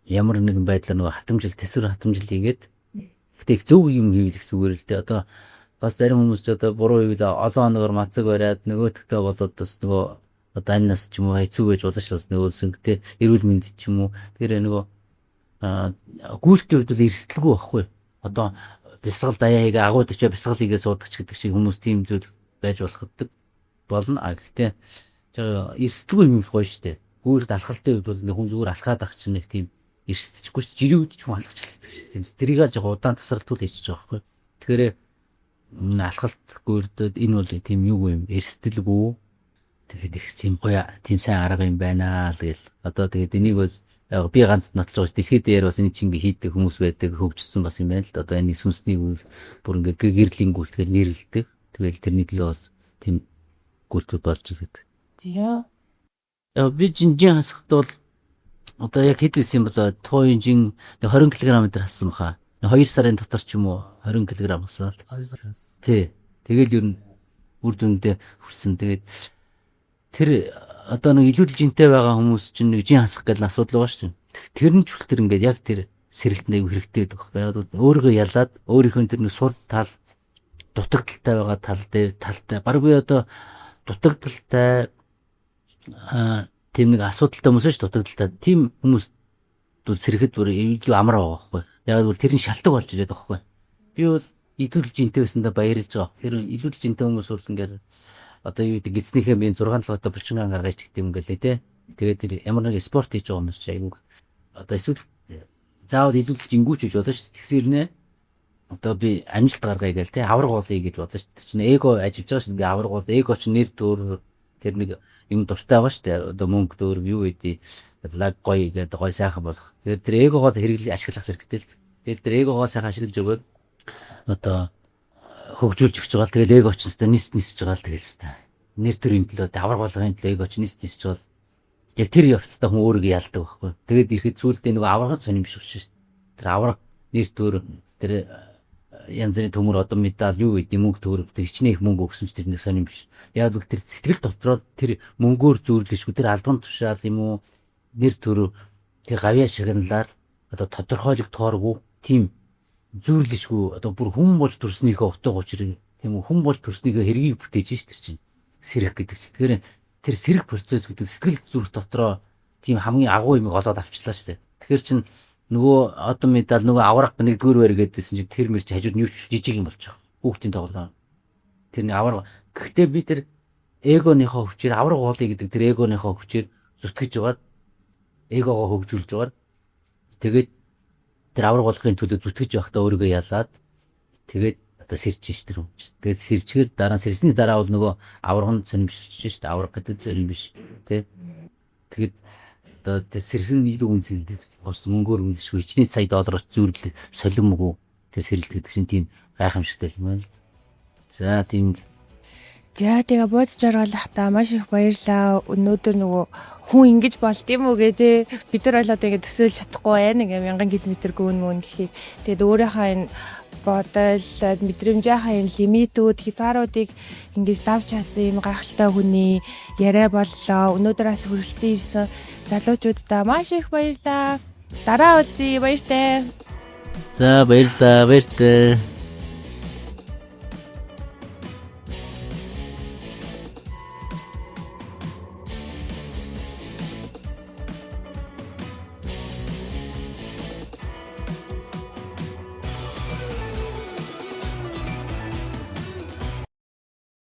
ямар нэгэн байдлаар нөгөө хатамжил төсвөр хатамжил хийгээд гэхдээ их зөв юм хийвэл их зүгээр л дээ. Одоо бас зарим хүмүүс ч одоо буруу хийвэл олон хоногор мацаг бариад нөгөөдөгтөө болоод бас нөгөө одоо аннаас ч юм уу хайцуу гэж болж бас нөгөөсөнгөтэй эрүүл мэнд ч юм уу тэр нөгөө гүйлтийн хувьд бол эрсдэлгүй байхгүй. Одоо бясалгал даяа хийгээ агууд очоо бясалгал хийгээ суудаг ч гэдэг шиг хүмүүс тийм зүйл байж болохдаг болно. Гэхдээ эрсдэлгүй юм гоё штэ. Гүйлт алхалтын хувьд бол хүн зүгээр алхаад ах чинь нэг тийм эрсдэжгүй ч жирийн үед ч хүн алхачлаа тийм. Тэрийг л жоо удаан тасралтууд хийчихэж байгаа байхгүй. Тэгэхээр энэ алхалт гүйлтэд энэ бол тийм юу юм эрсдэлгүй. Тэгээд их тийм гоё тийм сайн арга юм байна л гэл. Одоо тэгээд энийг бол би ганц нотлож байгаа ш. Дэлхийд дээр бас энэ чинь хийдэг хүмүүс байдаг хөгжсөн бас юм байна л да. Одоо энэ сүнсний үйл бүр ингээ гэрлийн гүйлтгэл нэрлэлдэг. Тэгэл тэрний төлөө бас тийм гүйлтүүд болж байгаа. Тийм. Би жинжин хасахт бол одоо яг хэд байсан юм болоо тууын жин 20 кг дээр хассан баха. 2 сарын дотор ч юм уу 20 кг хасаад. 2 сараас. Тий. Тэгэл ер нь үр дүндээ хүрсэн. Тэгээд тэр одоо нэг илүүдэл жинтэй байгаа хүмүүс чинь нэг жин хасах гэдэг асуудал байгаа шүү. Тэр нь ч үлтэр ингээд яг тэр сэрэлтний хэрэгтэй байдаг байхгүй. Өөрийгөө ялаад өөрийнхөө тэр нэг сур тал дутагдaltaй байгаа тал дээр талтай. Бараг би одоо дутагдaltaй тийм нэг асуудалтай хүмүүс шүү дутагдaltaй. Тийм хүмүүс сэрэхэд бүр илүү амар байгаа байхгүй. Яг л тэр нь шалтгаан болж ирээд байгаа байхгүй. Би бол илүүдэл жинтэй байсандаа баярлж байгаа. Тэр илүүдэл жинтэй хүмүүс бол ингээд одоо юу гэдэг эзнийхээ би 6 толгойтой булчингаан гаргаж тэгт юм гэлээ те. Тэгээд тэр ямар нэг спорт хийж байгаа хүмүүс ч айгүй. Одоо эсвэл заавал илүүдэл жингүүч гэж болно шүү дээ. Тэгсэрнэ. Одоо би амжилт гаргая гээл те. Авраг болъё гэж бодлоо шүү дээ. Тэр чинь эго ажиллаж байгаа шүү дээ. Би авраг бол эго чинь нэр төр тэр нэг юм дуртай байгаа шүү дээ. Одоо мөнгө төр юу гэдэг лаг гоё гэдэг гоё сайхан болох. Тэгээд тэр эгогоо хэрэглээ ашиглах хэрэгтэй л. Тэгээд тэр эгогоо сайхан ашиглаж өгөөд одоо хөгжүүлж өгч байгаа л тэгэл эго очностой нисэж байгаа л тэгэл хэвээр нэр төрийн төлөө авраг болгохын төлөө эго очносч нисэж байгаа л яг тэр явцдаа хүн өөрийгөө ялдаг байхгүй. Тэгээд ирэхэд зүйлдээ нөгөө аврагд сонирмш шүү. Тэр авраг нэр төр тэр янз бүрийн төмөр одоо медаль юу гэдэг мөнгө төр тэр хичнээн их мөнгө өгсөн ч тэрнээ сонирмш. Яг л тэр сэтгэл дотроо тэр мөнгөөр зөөрлөшгүй тэр албан тушаал юм уу нэр төр тэр гавьяа шагналаар одоо тодорхойлогдохооргүй тийм зүйрлэшгүй одоо бүр хүн болж төрснийхөө утга учирыг тийм үү хүн болж төрснийхөө хэргийг бүтээж ш тэр чинь сэрэх гэдэг чинь. Тэгэхээр тэр сэрэх процесс гэдэг сэтгэл зүрх дотроо тийм хамгийн агуу юмыг олоод авчлаа штэ. Тэгэхээр чин нөгөө одоо медаль нөгөө аврах нэгдүгээр байр гэдээсэн чинь тэр мэр чи хажууд нь юу жижиг юм болж байгаа. Хүүхдийн тоглоом. Тэрний аврах. Гэхдээ би тэр эгоныхоо хүчээр аврах уулыг гэдэг тэр эгоныхоо хүчээр зүтгэж жагаад эгогоо хөгжүүлж жагаар тэгээд тэр аврах болгохын төлөө зүтгэж явахдаа өөрийгөө ялаад тэгээд одоо сэрж ш тэр юм чи. Тэгээд сэрчгээр дараа сэрсний дараа бол нөгөө аврах нь сонирмшиж ш аврах гэдэг зөв биш тий. Тэгээд одоо тэр сэрсэн илүү үнцэнтэй бос мөнгөөр үнэлшгүй $1 сая зүйрлэл солимгүй тэр сэрэлт гэдэг чинь тийм гайхамшигтай юм байна л. За тийм л. За тэгээ бууз жаргалахтаа маш их баярлаа. Өнөөдөр нөгөө хүн ингэж болд юм уу гэдэг бид нар бол одоо ингэ төсөөлж чадахгүй байна. Ингээ 1000 км гүн гэхийг. Тэгээд өөрийнхөө энэ бодол, мэдрэмжийнхаа энэ лимитүүд, хязгааруудыг ингэж давж чадсан юм гайхалтай хүний яриа боллоо. Өнөөдөр бас хүрэлцэн ирсэн залуучуудаа маш их баярлаа. Дараа уулзъя. Баяртай. За баярлалаа.